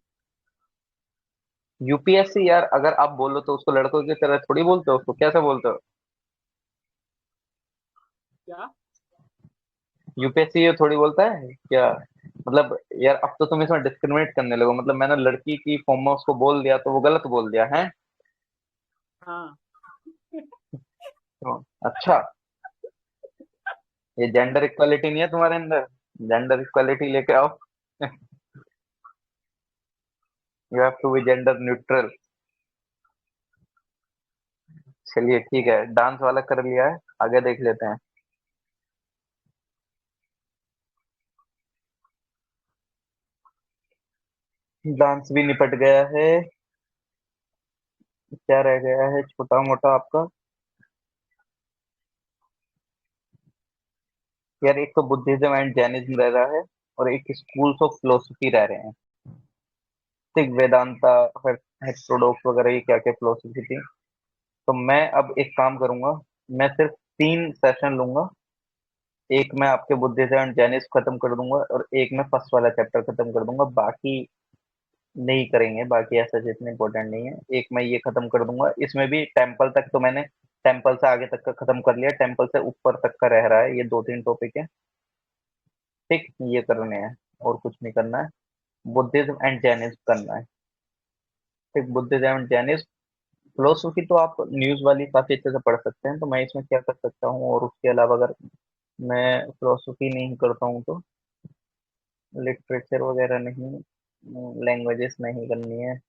यूपीएससी यार, अगर आप बोलो तो उसको लड़कों की तरह थोड़ी बोलते हो, उसको कैसे बोलते हो। क्या? यूपीएससी ये थोड़ी बोलता है क्या, मतलब यार अब तो तुम इसमें डिस्क्रिमिनेट करने लगो, मतलब मैंने लड़की की फॉर्म में उसको बोल दिया तो वो गलत बोल दिया है। हाँ। तो, अच्छा, ये जेंडर इक्वालिटी नहीं है तुम्हारे अंदर, जेंडर इक्वालिटी लेके आओ। You have to be gender neutral. चलिए ठीक है, डांस वाला कर लिया है, आगे देख लेते हैं। डांस भी निपट गया है, क्या रह गया है छोटा मोटा आपका। यार एक तो बुद्धिज्म एंड जैनिज्म रह रहा है, और एक स्कूल्स ऑफ फिलोसफी रह रहे हैं। ठीक, वेदांता, हेटेरोडॉक्स वगैरह, ये क्या क्या फिलोसफी थी। तो मैं अब एक काम करूंगा, मैं सिर्फ 3 सेशन लूंगा। एक मैं आपके बुद्धिज्म एंड जैनिज्म खत्म कर दूंगा, और एक मैं फर्स्ट वाला चैप्टर खत्म कर दूंगा, बाकी नहीं करेंगे, बाकी ऐसा जितने इंपॉर्टेंट नहीं है। एक मैं ये खत्म कर दूंगा, इसमें भी टेम्पल तक तो मैंने टेम्पल से आगे तक का खत्म कर लिया, टेम्पल से ऊपर तक का रह रहा है, ये 2-3 टॉपिक है। ठीक, ये करने हैं, और कुछ नहीं करना है। बुद्धिज्म एंड जैनिज्म करना है। ठीक, बुद्धिज्म एंड जैनिज्म। फिलोसफी तो आप न्यूज वाली काफी अच्छे से पढ़ सकते हैं, तो मैं इसमें क्या कर सकता हूँ, और उसके अलावा अगर मैं फिलोसफी नहीं करता हूँ तो लिटरेचर वगैरह नहीं, लैंग्वेजेस नहीं करनी है,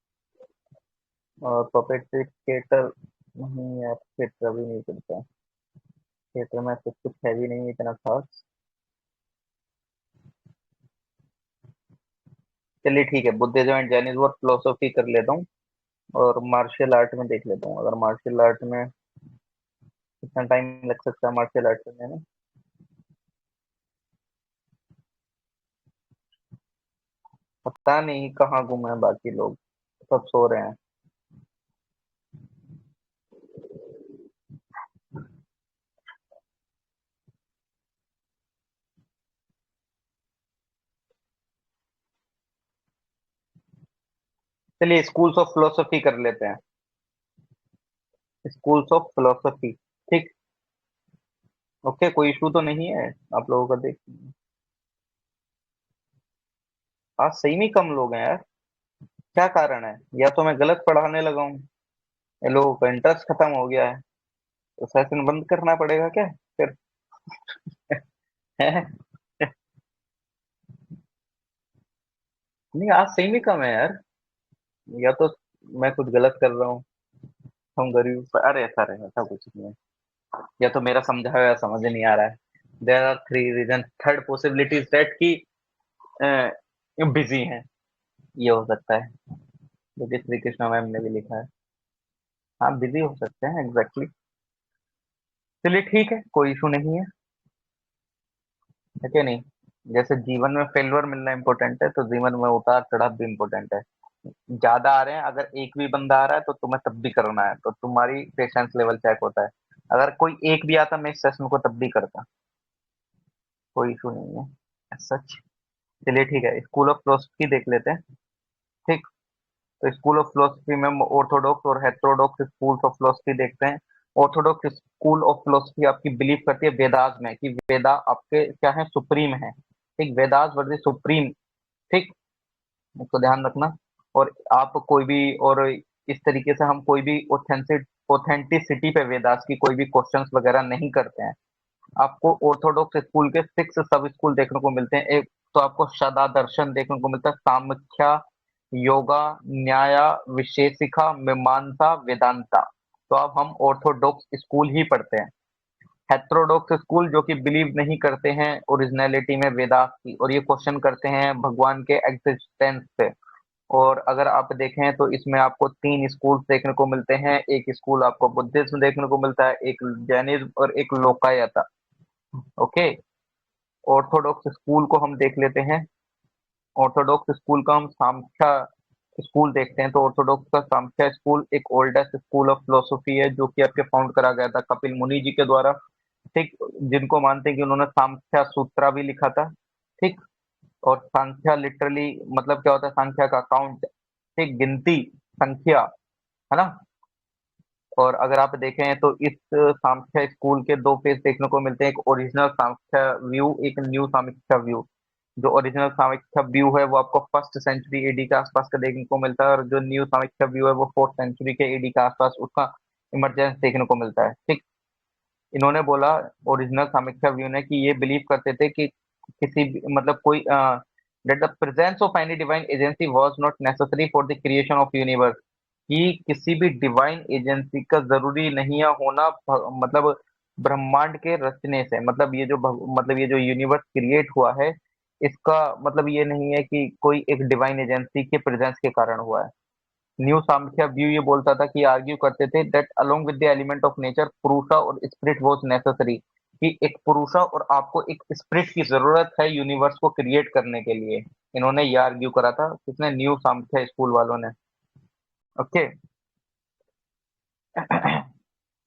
और पपेट्री थिएटर नहीं यार, थिएटर भी नहीं करता। थिएटर में सब कुछ है भी नहीं इतना खास। चलिए ठीक है, बुद्धिज्म एंड जैनिज्म और फिलोसफी कर लेता हूँ, और मार्शल आर्ट में देख लेता हूँ, अगर मार्शल आर्ट में कितना टाइम लग सकता है मार्शल आर्ट करने में। पता नहीं कहाँ गुमे हैं बाकी लोग, सब सो रहे हैं। चलिए स्कूल्स ऑफ फिलोसफी कर लेते हैं, स्कूल्स ऑफ फिलोसफी। ठीक, ओके, कोई इशू तो नहीं है आप लोगों का, देख। आज सही में कम लोग हैं यार, क्या कारण है, या तो मैं गलत पढ़ाने लगा हूँ, ये लोगों का इंटरेस्ट खत्म हो गया है, तो सेशन बंद करना पड़ेगा क्या फिर। है? नहीं, आज सही में कम है यार, या तो मैं कुछ गलत कर रहा हूँ, हम गरीब, अरे ऐसा रहे, ऐसा कुछ नहीं है, या तो मेरा समझा हुआ समझ नहीं आ रहा है। There are 3 reason, third possibility is that कि बिजी हैं, ये हो सकता है, जो कि श्री कृष्णा मैम ने भी लिखा है। हाँ, बिजी हो सकते हैं, एग्जैक्टली। चलिए ठीक है, कोई इशू नहीं है कि नहीं। जैसे जीवन में फेल्योर मिलना इंपॉर्टेंट है, तो जीवन में उतार चढ़ाव भी इंपॉर्टेंट है। ज्यादा आ रहे हैं, अगर एक भी बंदा आ रहा है तो तुम्हें तब भी करना है, तो तुम्हारी पेशेंस लेवल चेक होता है। अगर कोई एक भी आता मैं इस सेशन को तब भी करता, कोई इशू नहीं है सच। चलिए ठीक है, स्कूल ऑफ फिलोसफी देख लेते हैं। ठीक, तो स्कूल ऑफ फिलोसफी में हम ऑर्थोडॉक्स और हेटेरोडॉक्स स्कूल्स ऑफ फिलोसफी देखते हैं। ऑर्थोडॉक्स स्कूल ऑफ फिलोसफी आपकी बिलीव करती है वेदास में, कि वेदा आपके क्या है, सुप्रीम है। ठीक, वेदास वर्दी सुप्रीम। ठीक, इसको ध्यान रखना। और आप कोई भी, और इस तरीके से हम कोई भी ऑथेंटिसिटी पे वेदास की कोई भी क्वेश्चंस वगैरह नहीं करते हैं। आपको ऑर्थोडॉक्स स्कूल के 6 सब स्कूल देखने को मिलते हैं। एक तो आपको सदा दर्शन देखने को मिलता है, सामख्या, योगा, न्याया, विशेषिका, मीमांसा, वेदांता। तो अब हम ऑर्थोडॉक्स स्कूल ही पढ़ते हैं। हेटेरोडॉक्स स्कूल जो कि बिलीव नहीं करते हैं ओरिजिनलिटी में वेदास की, और ये क्वेश्चन करते हैं भगवान के एग्जिस्टेंस पे। और अगर आप देखें तो इसमें आपको 3 स्कूल्स देखने को मिलते हैं। एक स्कूल आपको बुद्धिज्म देखने को मिलता है, एक जैनिज्म और एक लोकायता। ओके, ऑर्थोडॉक्स स्कूल को हम देख लेते हैं। ऑर्थोडॉक्स स्कूल का हम सांख्या स्कूल देखते हैं। तो ऑर्थोडॉक्स का सांख्या स्कूल एक ओल्डेस्ट स्कूल ऑफ फिलोसफी है, जो कि आपके फाउंड करा गया था कपिल मुनि जी के द्वारा। ठीक, जिनको मानते हैं कि उन्होंने सांख्या सूत्रा भी लिखा था। ठीक, और सांख्या लिटरली मतलब क्या होता है, सांख्या का काउंट, ठीक, गिनती, संख्या, है ना। और अगर आप देखें तो इस सांख्या स्कूल के 2 फेज देखने को मिलते हैं, एक ओरिजिनल सांख्या व्यू, एक न्यू सांख्या व्यू। जो ओरिजिनल सांख्या व्यू है वो आपको फर्स्ट सेंचुरी एडी के आसपास का देखने को मिलता है, और जो न्यू सांख्या व्यू है वो फोर्थ सेंचुरी के एडी के आसपास उसका इमरजेंस देखने को मिलता है। ठीक, इन्होंने बोला ओरिजिनल सांख्या व्यू ने कि ये बिलीव करते थे कि किसी मतलब कोई that the presence of any divine agency was not necessary for the creation of universe, कि किसी भी डिवाइन एजेंसी का जरूरी नहीं है होना मतलब ब्रह्मांड के रचने से, मतलब ये जो मतलब ये जो यूनिवर्स क्रिएट हुआ है, इसका मतलब ये नहीं है कि कोई एक डिवाइन एजेंसी के प्रेजेंस के कारण हुआ है। न्यू सांख्या व्यू ये बोलता था कि आर्ग्यू करते थे that along with the element of nature पुरुषा और स्पिरिट वाज नेसेसरी, कि एक पुरुषा और आपको एक स्पिरिट की जरूरत है यूनिवर्स को क्रिएट करने के लिए। इन्होंने ये आर्ग्यू करा था, किसने, न्यू सांख्या स्कूल वालों ने। ओके,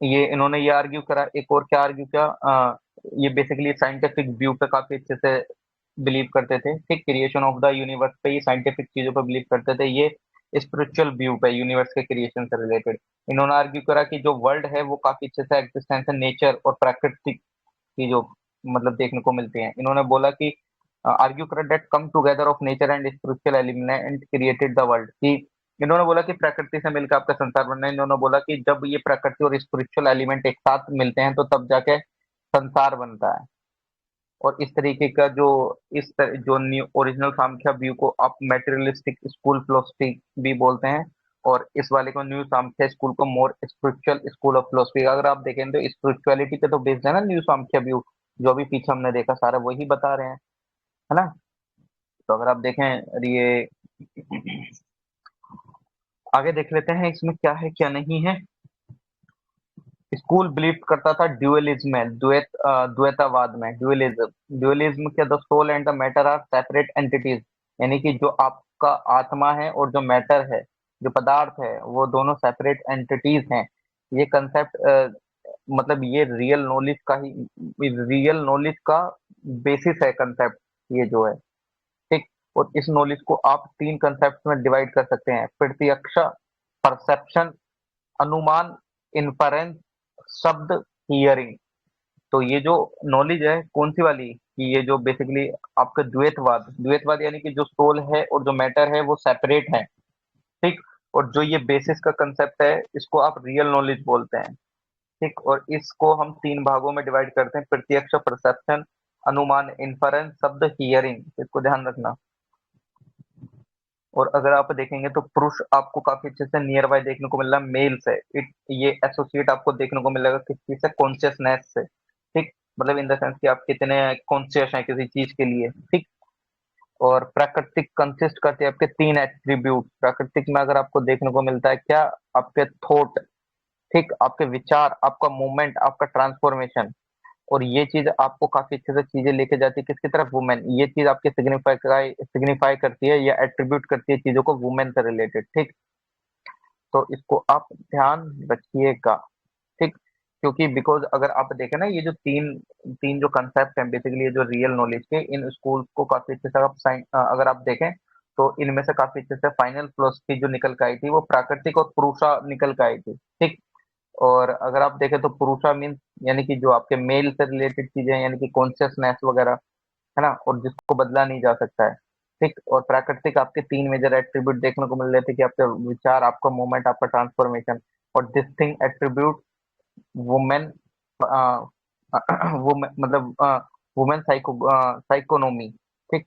ये इन्होंने ये आर्ग्यू करा। एक और क्या आर्ग्यू किया, ये बेसिकली साइंटिफिक व्यू पे काफी अच्छे से बिलीव करते थे। ठीक, क्रिएशन ऑफ द यूनिवर्स पे, ये साइंटिफिक चीजों पे बिलीव करते थे। ये स्पिरिचुअल व्यू पे यूनिवर्स के क्रिएशन से रिलेटेड इन्होंने आर्ग्यू करा कि जो वर्ल्ड है वो काफी अच्छे से एग्जिस्टेंस है नेचर और प्राकृतिक की जो मतलब देखने को मिलती है। इन्होंने बोला कि आर्ग्यू करा that come together of nature and spiritual element created the world, कि इन्होंने बोला कि प्रकृति से मिलकर आपका संसार बनना है। इन्होंने बोला कि जब ये प्रकृति और स्पिरिचुअल एलिमेंट एक साथ मिलते हैं तो तब जाके संसार बनता है। और इस तरीके का जो जो न्यू ओरिजिनल सांख्या व्यू को आप मेटेरियलिस्टिक स्कूल फिलोसफी भी बोलते हैं, और इस वाले को न्यू सांख्या स्कूल को मोर स्पिरिचुअल स्कूल ऑफ फिलोसफी। अगर आप देखें तो स्पिरिचुअलिटी पे तो बेस्ड है ना न्यू सांख्या व्यू, जो अभी पीछे हमने देखा सारा वही बता रहे हैं, है ना। तो अगर आप देखें ये आगे देख लेते हैं इसमें क्या है क्या नहीं है। स्कूल बिलीव करता था ड्यूअलिज्म में, द्वैतावाद में। ड्यूअलिज्म क्या, the soul and the matter are separate entities, यानी कि जो आपका आत्मा है और जो मैटर है, जो पदार्थ है, वो दोनों सेपरेट एंटिटीज हैं। ये कंसेप्ट मतलब ये रियल नॉलेज का बेसिस है कंसेप्ट, ये जो है। ठीक, और इस नॉलेज को आप 3 कंसेप्ट में डिवाइड कर सकते हैं, प्रत्यक्ष, परसेप्शन, अनुमान, इन्फरेंस, शब्द, हियरिंग। तो ये जो नॉलेज है कौन सी वाली, कि ये जो बेसिकली आपका द्वैतवाद यानी कि जो सोल है और जो मैटर है वो सेपरेट है। ठीक, और जो ये बेसिस का कंसेप्ट है इसको आप रियल नॉलेज बोलते हैं। ठीक, और इसको हम 3 भागों में डिवाइड करते हैं, प्रत्यक्ष, परसेप्शन, अनुमान, इन्फरेंस, शब्द, हियरिंग। इसको ध्यान रखना। और अगर आप देखेंगे तो पुरुष आपको काफी अच्छे से नियर बाय देखने को मिल रहा है मेल से। ये एसोसिएट आपको देखने को मिलेगा किस चीज से, कॉन्शियसनेस से। ठीक, मतलब इन द सेंस कि आप कितने कॉन्शियस हैं किसी चीज के लिए। ठीक, और प्राकृतिक कंसिस्ट करते हैं आपके 3 एट्रीब्यूट। प्राकृतिक में अगर आपको देखने को मिलता है क्या, आपके थॉट, ठीक, आपके विचार, आपका मूवमेंट, आपका ट्रांसफॉर्मेशन। और ये चीज आपको काफी अच्छे से चीजें लेके जाती है किसकी तरफ, वुमेन। ये चीज आपके सिग्निफाई करती है या एट्रीब्यूट करती है चीजों को वुमेन से रिलेटेड। ठीक, तो इसको आप ध्यान रखिएगा। ठीक, क्योंकि बिकॉज अगर आप देखें ना, ये जो तीन तीन जो कंसेप्ट हैं बेसिकली, ये जो रियल नॉलेज के, इन स्कूल को काफी अच्छे से अगर आप देखें तो इनमें से काफी अच्छे से फाइनल फिलोसफी जो निकल के आई थी वो प्राकृतिक और पुरुषा निकल के आई थी, ठीक। और अगर आप देखें तो पुरुषा मीन्स यानी कि जो आपके मेल से रिलेटेड चीजें, यानी कि कॉन्शियसनेस वगैरह, है ना, और जिसको बदला नहीं जा सकता है, ठीक। और प्राकृतिक आपके तीन मेजर एट्रीब्यूट देखने को मिल रहे थे कि आपके विचार, आपका मूवमेंट, आपका ट्रांसफॉर्मेशन। और दिस थिंग एट्रीब्यूट वुमेन वो मतलब वुमेन साइकोनोमी, ठीक।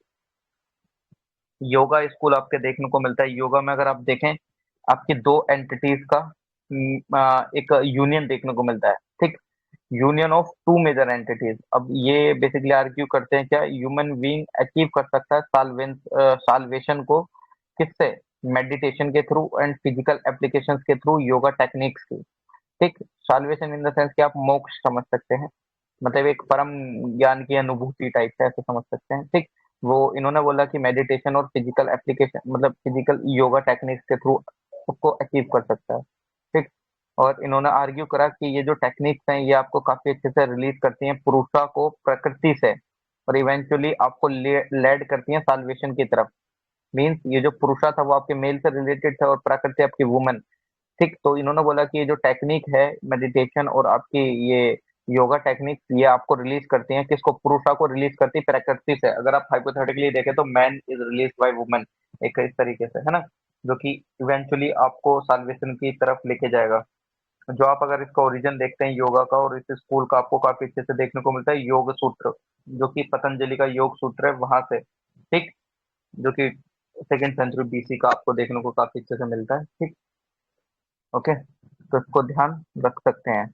योगा स्कूल आपके देखने को मिलता है। योगा में अगर आप देखें, आपकी दो एंटिटीज का एक यूनियन देखने को मिलता है, ठीक। Union of two major entities. अब ये बेसिकली आर्ग्यू करते हैं क्या ह्यूमन बीइंग अचीव कर सकता है साल्वेशन को, किससे? मेडिटेशन के थ्रू एंड फिजिकल एप्लीकेशंस के थ्रू, योगा टेक्निक्स की, ठीक। साल्वेशन इन द सेंस कि आप मोक्ष समझ सकते हैं, मतलब एक परम ज्ञान की अनुभूति टाइप से ऐसे समझ सकते हैं, ठीक। वो इन्होंने बोला कि मेडिटेशन और फिजिकल एप्लीकेशन, मतलब फिजिकल योगा टेक्निक्स के थ्रू उसको अचीव कर सकता है, ठीक। और इन्होंने आर्ग्यू करा कि ये जो टेक्निक्स हैं ये आपको काफी अच्छे से रिलीज करती हैं पुरुषा को प्रकृति से, और इवेंचुअली आपको लेड करती हैं साल्वेशन की तरफ। मीन्स ये जो पुरुषा था वो आपके मेल से रिलेटेड था और प्रकृति आपकी वुमन, ठीक। तो इन्होंने बोला कि ये जो टेक्निक है मेडिटेशन और आपकी ये योगा टेक्निक, ये आपको रिलीज करती हैं, किसको? पुरुषा को रिलीज करती है प्रकृति से। अगर आप हाइपोथेटिकली देखें तो man is release by women, एक इस तरीके से, है ना, जो कि इवेंचुअली आपको साल्वेशन की तरफ लेके जाएगा। जो आप अगर इसका ओरिजिन देखते हैं योगा का और इस स्कूल का, आपको काफी अच्छे से देखने को मिलता है योग सूत्र, जो कि पतंजलि का योग सूत्र है वहां से, ठीक। जो कि सेकेंड सेंचुरी बीसी का आपको देखने को काफी अच्छे से मिलता है, ठीक। ओके, तो इसको ध्यान रख सकते हैं।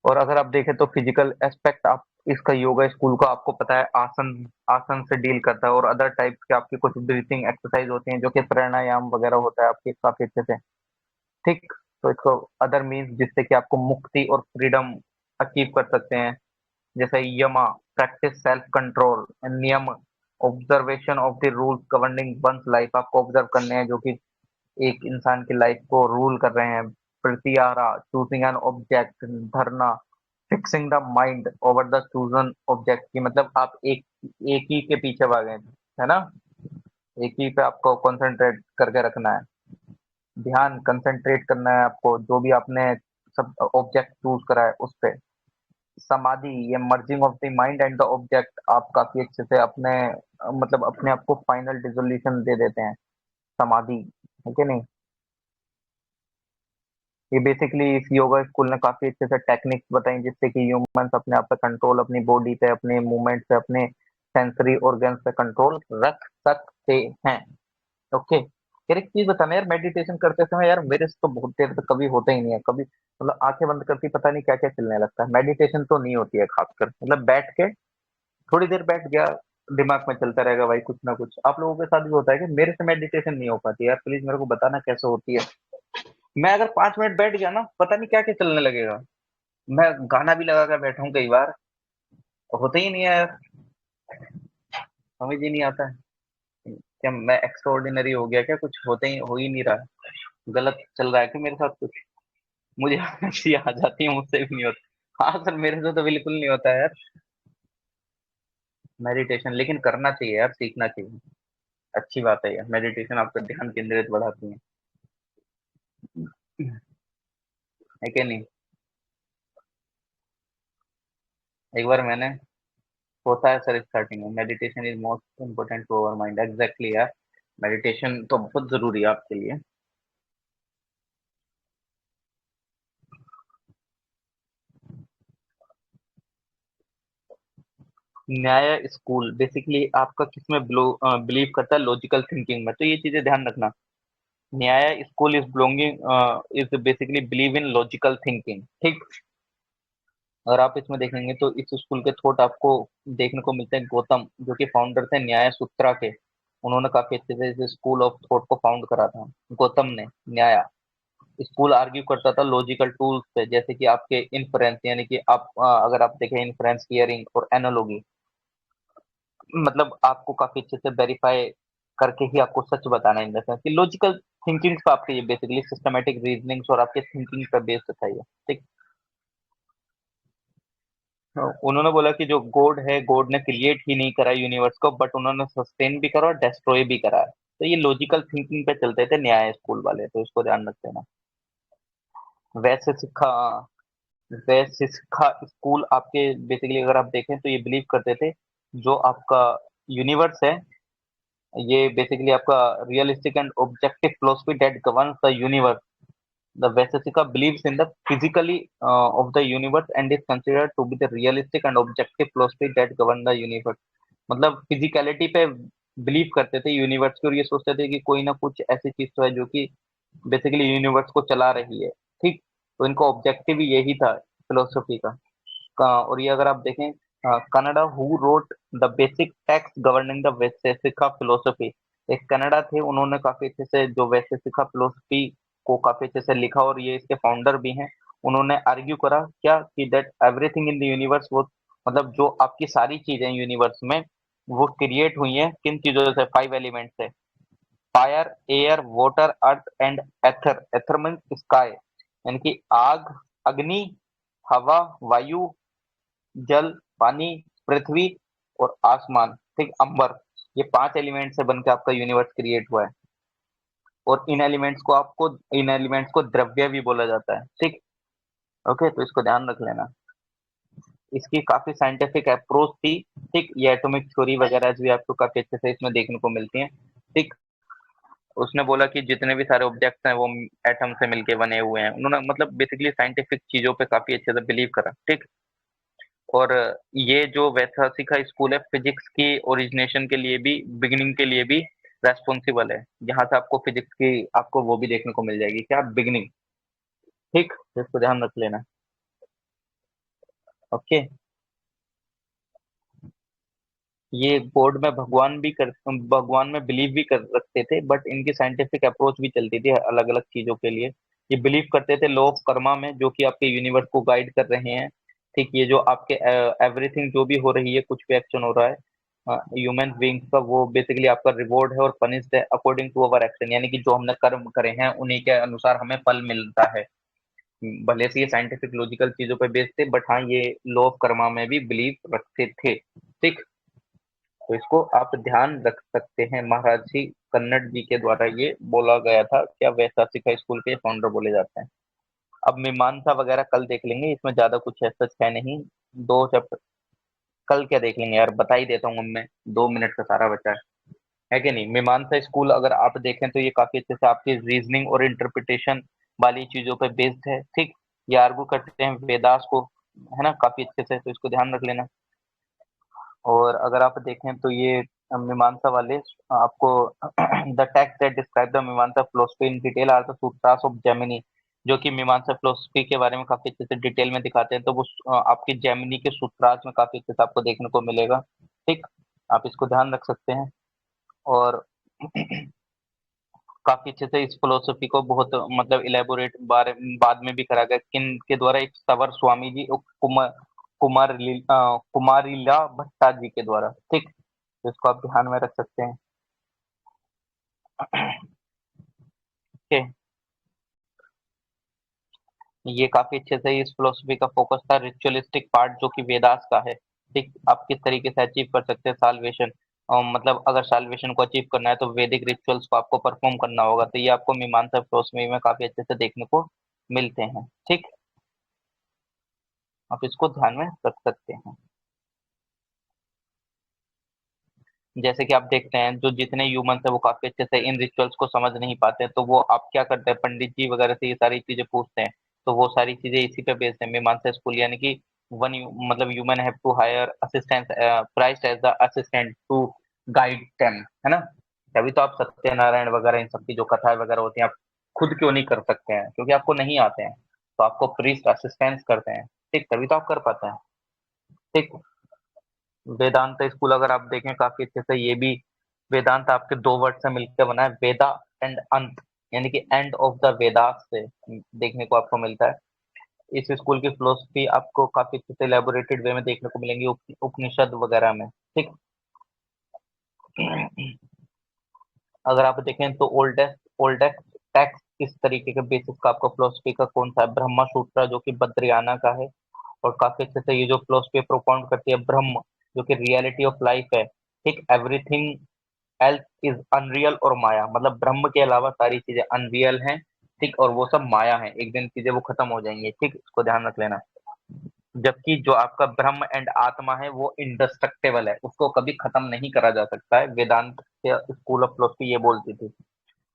और अगर आप देखें तो फिजिकल एस्पेक्ट, आप इसका योगा स्कूल का आपको पता है आसन, आसन से डील करता है, और अदर टाइप के आपकी कुछ ब्रीथिंग एक्सरसाइज होती हैं जो कि प्राणायाम वगैरह होता है आपके काफी अच्छे से, ठीक। तो इसको अदर मीन्स जिससे कि आपको मुक्ति और फ्रीडम अचीव कर सकते हैं, जैसे यमा प्रैक्टिस सेल्फ कंट्रोल, नियम observation of the rules governing one's life, आपको ऑब्जर्व करने हैं जो कि एक इंसान की लाइफ को रूल कर रहे हैं। प्रत्यारा चूजिंग एन ऑब्जेक्ट, धरना fixing the mind over the chosen object, की मतलब आप एक ही के पीछे भागे, है ना, एक ही पे आपको कंसंट्रेट करके रखना है, ध्यान कंसंट्रेट करना है आपको, जो भी आपने सब ऑब्जेक्ट चूज करा है उस पे। समाधि, ये merging of the mind and the object, आप काफी अच्छे से अपने मतलब अपने आप को फाइनल डिसोल्यूशन दे देते हैं, समाधि, है कि नहीं। ये बेसिकली इस योगा स्कूल ने काफी अच्छे से टेक्निक्स बताई जिससे कि ह्यूमंस अपने आप पे कंट्रोल, अपनी बॉडी पे, अपने मूवमेंट पे, अपने सेंसरी ऑर्गन्स पे कंट्रोल रख सकते हैं। ओके, यार एक चीज बताना यार, मेडिटेशन करते समय यार मेरे से तो बहुत देर तक कभी होता ही नहीं है, कभी मतलब आंखें बंद करती पता नहीं क्या क्या चलने लगता है। मेडिटेशन तो नहीं होती है खासकर, मतलब बैठ के थोड़ी देर बैठ गया, दिमाग में चलता रहेगा भाई कुछ ना कुछ। आप लोगों के साथ भी होता है कि? मेरे से मेडिटेशन नहीं हो पाती यार, प्लीज मेरे को बताना कैसे होती है। मैं अगर 5 मिनट बैठ गया ना, पता नहीं क्या क्या चलने लगेगा। मैं गाना भी लगा कर बैठा हूँ कई बार, होता ही नहीं है यार, समझ ही नहीं आता है। क्या मैं एक्स्ट्रा ऑर्डिनरी हो गया क्या? कुछ होते ही हो ही नहीं रहा है, गलत चल रहा है कि मेरे साथ कुछ? मुझे हंसी आ जाती है, मुझसे भी नहीं होता। हाँ सर, मेरे से तो बिल्कुल नहीं होता है यार मेडिटेशन, लेकिन करना चाहिए यार, सीखना चाहिए, अच्छी बात है यार। मेडिटेशन आपका ध्यान केंद्रित बढ़ाती है है कि नहीं? एक बार मैंने, होता है सर स्टार्टिंग में, meditation is most important to our mind, exactly यार, मेडिटेशन तो बहुत जरूरी है आपके लिए। न्याय स्कूल बेसिकली आपका किसमें बिलीव करता है? लॉजिकल थिंकिंग में, तो ये चीजें ध्यान रखना। न्याय school is belonging is basically believe in logical thinking, ठीक। और आप इसमें देखेंगे तो इस स्कूल के थॉट आपको देखने को मिलते हैं। गौतम जो कि फाउंडर थे न्याय सूत्रा के, उन्होंने काफी अच्छे से इस स्कूल ऑफ थॉट को फाउंड करा था, गौतम ने। न्याय स्कूल आर्ग्यू करता था लॉजिकल टूल्स पे, जैसे कि आपके इन्फरेंस, यानी कि आप अगर आप देखें इन्फरेंस, हियरिंग और एनालॉगी, मतलब आपको काफी अच्छे से वेरीफाई करके ही आपको सच बताना है, इन द सेंस कि लॉजिकल थिंकिंग पे आपके ये बेसिकली सिस्टमैटिक रीजनिंग्स और आपके थिंकिंग पे बेस्ड था ये, ठीक। उन्होंने बोला कि जो गॉड है, गॉड ने क्रिएट ही नहीं करा यूनिवर्स को, बट उन्होंने सस्टेन भी करा और डिस्ट्रॉय भी करा है। तो ये लॉजिकल थिंकिंग पे चलते थे न्याय स्कूल वाले, तो इसको ध्यान रख लेना। वैसे सिखा वैसे सिखा स्कूल आपके बेसिकली अगर आप देखें तो ये बिलीव करते थे जो आपका यूनिवर्स है, ये बेसिकली आपका realistic and objective philosophy that governs the universe. The Vaisesika believes in the physically of the universe and is considered to be the realistic and objective philosophy that govern the universe। मतलब physicality पे believe करते थे universe की, और ये सोचते थे कि कोई ना कुछ ऐसी चीज तो है जो कि बेसिकली यूनिवर्स को चला रही है। ठीक, तो इनका ऑब्जेक्टिव ही यही था फिलोसफी और ये अगर आप देखें, Canada who wrote the basic text governing the Vaisheshika philosophy. एक कनाडा थे, उन्होंने काफी अच्छे से जो वैशेषिका फिलोसफी को काफी अच्छे से लिखा, और ये इसके फाउंडर भी हैं। उन्होंने आर्ग्यू करा क्या कि that everything in the universe वो, मतलब जो आपकी सारी चीजें यूनिवर्स में वो क्रिएट हुई हैं किन चीजों से, 5 एलिमेंट से। Fire, air, water, earth and ether. Ether means sky, यानी कि आग, अग्नि, हवा, वायु, जल, पानी, पृथ्वी और आसमान। ठीक, अंबर। ये 5 एलिमेंट से बनकर आपका यूनिवर्स क्रिएट हुआ है, और इन एलिमेंट्स को द्रव्य भी बोला जाता है। ठीक, ओके, तो इसको ध्यान रख लेना। इसकी काफी साइंटिफिक अप्रोच थी। ठीक, ये एटॉमिक थ्योरी वगैरह भी आपको काफी अच्छे से इसमें देखने को मिलती हैं। ठीक, उसने बोला कि जितने भी सारे ऑब्जेक्ट्स हैं वो एटम से मिलके बने हुए हैं। उन्होंने मतलब बेसिकली साइंटिफिक चीजों पे काफी अच्छे से बिलीव करा। ठीक, और ये जो वैशेषिका स्कूल है फिजिक्स की ओरिजिनेशन के लिए भी, बिगिनिंग के लिए भी रेस्पॉन्सिबल है। यहाँ से आपको फिजिक्स की आपको वो भी देखने को मिल जाएगी, क्या, बिगिनिंग। ठीक, तो इसको ध्यान रख लेना। ओके, ये गॉड में भगवान में बिलीव भी कर रखते थे, बट इनकी साइंटिफिक अप्रोच भी चलती थी अलग अलग चीजों के लिए। ये बिलीव करते थे लॉ ऑफ कर्मा में, जो कि आपके यूनिवर्स को गाइड कर रहे हैं। ठीक, ये जो आपके एवरीथिंग जो भी हो रही है, कुछ भी एक्शन हो रहा है ह्यूमन बींग्स का, वो बेसिकली आपका रिवॉर्ड है और पनिश्ड है अकॉर्डिंग टू अवर एक्शन, यानी कि जो हमने कर्म करे हैं उन्हीं के अनुसार हमें फल मिलता है। भले से ये साइंटिफिक लॉजिकल चीजों पे बेस्ड थे, बट हाँ, ये लॉ ऑफ कर्मा में भी बिलीव रखते थे। ठीक, तो इसको आप ध्यान रख सकते हैं। महाराज जी कन्नड़ जी के द्वारा ये बोला गया था, क्या वैशाखी स्कूल के फाउंडर बोले जाते हैं। अब मीमांसा वगैरह कल देख लेंगे, इसमें ज्यादा कुछ ऐसा है नहीं। 2 चैप्टर कल क्या देख लेंगे यार, बता ही देता हूँ मैं, 2 मिनट का सारा बचा है कि नहीं। मीमांसा स्कूल अगर आप देखें तो ये काफी अच्छे से आपकी रीजनिंग और इंटरप्रिटेशन वाली चीजों पर बेस्ड है। ठीक, ये आर्गू करते हैं वेदास को, है ना, काफी अच्छे से, तो इसको ध्यान रख लेना। और अगर आप देखें तो ये मीमांसा वाले आपको the text that describe the Mimamsa philosophy in detail are the sutras of Jaimini, जो कि मीमांसा फिलोसफी के बारे में काफी अच्छे से डिटेल में दिखाते हैं। तो वो आपके जेमिनी के सूत्रास में काफी अच्छे से आपको देखने को मिलेगा। ठीक, आप इसको ध्यान रख सकते हैं। और काफी अच्छे से इस फिलोसफी को बहुत मतलब इलेबोरेट बारे बाद में भी करा गया किन के द्वारा, एक सवर स्वामी जी और कुमारिला भट्टा जी के द्वारा। ठीक, तो इसको आप ध्यान में रख सकते हैं। ओके, ये काफी अच्छे से इस फिलोसफी का फोकस था रिचुअलिस्टिक पार्ट जो कि वेदास का है। ठीक, आप किस तरीके से अचीव कर सकते हैं साल्वेशन, मतलब अगर साल्वेशन को अचीव करना है तो वैदिक रिचुअल्स को आपको परफॉर्म करना होगा। तो ये आपको मीमांसा फिलोसफी में काफी अच्छे से देखने को मिलते हैं। ठीक, आप इसको ध्यान में रख सकते हैं। जैसे कि आप देखते हैं जो जितने ह्यूमंस है वो काफी अच्छे से इन रिचुअल्स को समझ नहीं पाते हैं, तो वो आप क्या करते हैं, पंडित जी वगैरह से ये सारी चीजें पूछते हैं। तो वो सारी चीजें इसी पे बेस्ड है मीमांसा स्कूल, यानी कि मतलब human have to hire assistant prized as the assistant to guide them, है ना। तभी तो आप सत्यनारायण वगैरह इन सब की जो कथाएं वगैरह होती हैं आप खुद क्यों नहीं कर सकते हैं, क्योंकि आपको नहीं आते हैं, तो आपको प्रीस्ट असिस्टेंस करते हैं। ठीक, तभी तो आप कर पाते हैं। ठीक, वेदांत स्कूल अगर आप देखें काफी अच्छे से, ये भी वेदांत आपके 2 वर्ड से मिलकर बना है, वेदा एंड अंत, यानी कि एंड ऑफ द वेदास से देखने को आपको मिलता है। इस स्कूल की फिलोसफी आपको काफी अच्छे से इलेबोरेटेड वे में देखने को मिलेंगी उपनिषद वगैरह में। ठीक, अगर आप देखें तो ओल्डेस्ट टेक्स्ट किस तरीके के बेसिस का आपका फिलोसफी का कौन सा है, ब्रह्मा सूत्र जो कि बद्रियाना का है, और काफी अच्छे से ये जो फिलोसफी प्रोपाउंड करती है ब्रह्म, जो कि रियलिटी ऑफ लाइफ है, ठीक, एवरीथिंग एल्स इज अनरियल और माया, मतलब ब्रह्म के अलावा सारी चीजें अनरियल हैं, ठीक, और वो सब माया है, एक दिन चीजें वो खत्म हो जाएंगी, ठीक, इसको ध्यान रख लेना। जबकि जो आपका ब्रह्म एंड आत्मा है वो इंडेस्ट्रक्टिबल है, उसको कभी खत्म नहीं करा जा सकता है, वेदांत के स्कूल ऑफ फिलोसफी ये बोलती थी।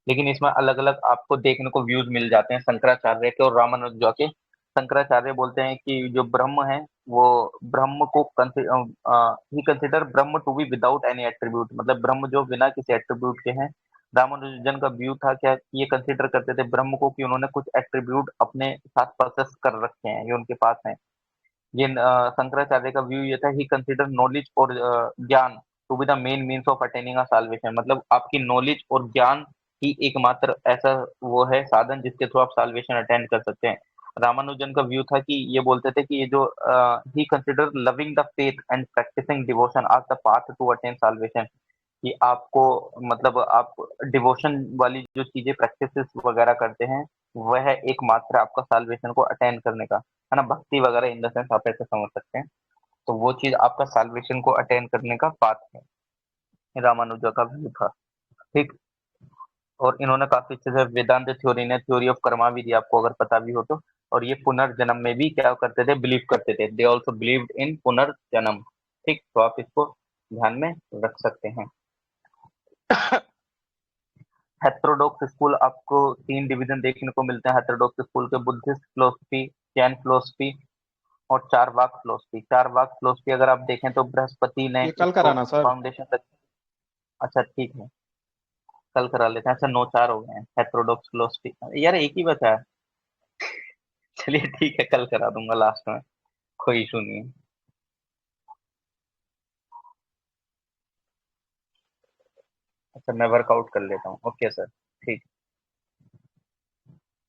लेकिन इसमें अलग अलग आपको देखने को व्यूज मिल जाते हैं शंकराचार्य के और रामानुजा के। शंकराचार्य बोलते हैं कि जो ब्रह्म है वो ब्रह्म को ही consider Brahma to be without any attribute, मतलब ब्रह्म जो बिना किसी एट्रीब्यूट के हैं। रामानुजन का व्यू था क्या, ये कंसिडर करते थे ब्रह्म को कि उन्होंने कुछ एट्रीब्यूट अपने साथ प्रोसेस कर रखे हैं, ये उनके पास है। ये शंकराचार्य का व्यू ये था, ही कंसिडर नॉलेज और ज्ञान to be the main means of attaining a salvation, मतलब आपकी नॉलेज और ज्ञान ही एकमात्र ऐसा वो है साधन जिसके थ्रू आप साल्वेशन अटेंड कर सकते हैं। रामानुजन का व्यू था कि ये बोलते थे कि ये जो ही consider loving the faith and practising devotion as the path to attain salvation, कि आपको मतलब आप डिवोशन वाली जो चीजें प्रैक्टिसेस वगैरह करते हैं वह एकमात्र आपका साल्वेशन को अटेन करने का है ना, भक्ति वगैरह इन द सेंस आप ऐसे समझ सकते हैं। तो वो चीज आपका साल्वेशन को अटेन करने का पाथ है, रामानुजा का व्यू था, ठीक। और इन्होंने काफी अच्छे से वेदांत थ्योरी ने थ्योरी ऑफ कर्मा भी दिया, आपको अगर पता भी हो तो। और ये पुनर्जन्म में भी क्या करते थे, बिलीव करते थे, दे ऑल्सो बिलीव्ड इन पुनर्जन्म, ठीक, तो आप इसको ध्यान में रख सकते हैं। हेटेरोडॉक्स स्कूल आपको 3 डिवीजन देखने को मिलते हैं हेटेरोडॉक्स स्कूल के, बुद्धिस्ट फिलोसफी, जैन फिलोसफी और चारवाक फिलोसफी। चारवाक फिलोसफी अगर आप देखें तो बृहस्पति ने ये कल इसको कराना सर। फाउंडेशन तक। अच्छा ठीक है, कल करा लेते हैं। अच्छा 9-4 हो गए हैं हेटेरोडॉक्स फिलोसफी, यार एक ही बचा है। चलिए ठीक है, कल करा दूंगा लास्ट में, कोई इशू नहीं है। अच्छा मैं वर्कआउट कर लेता हूँ, ओके सर, ठीक।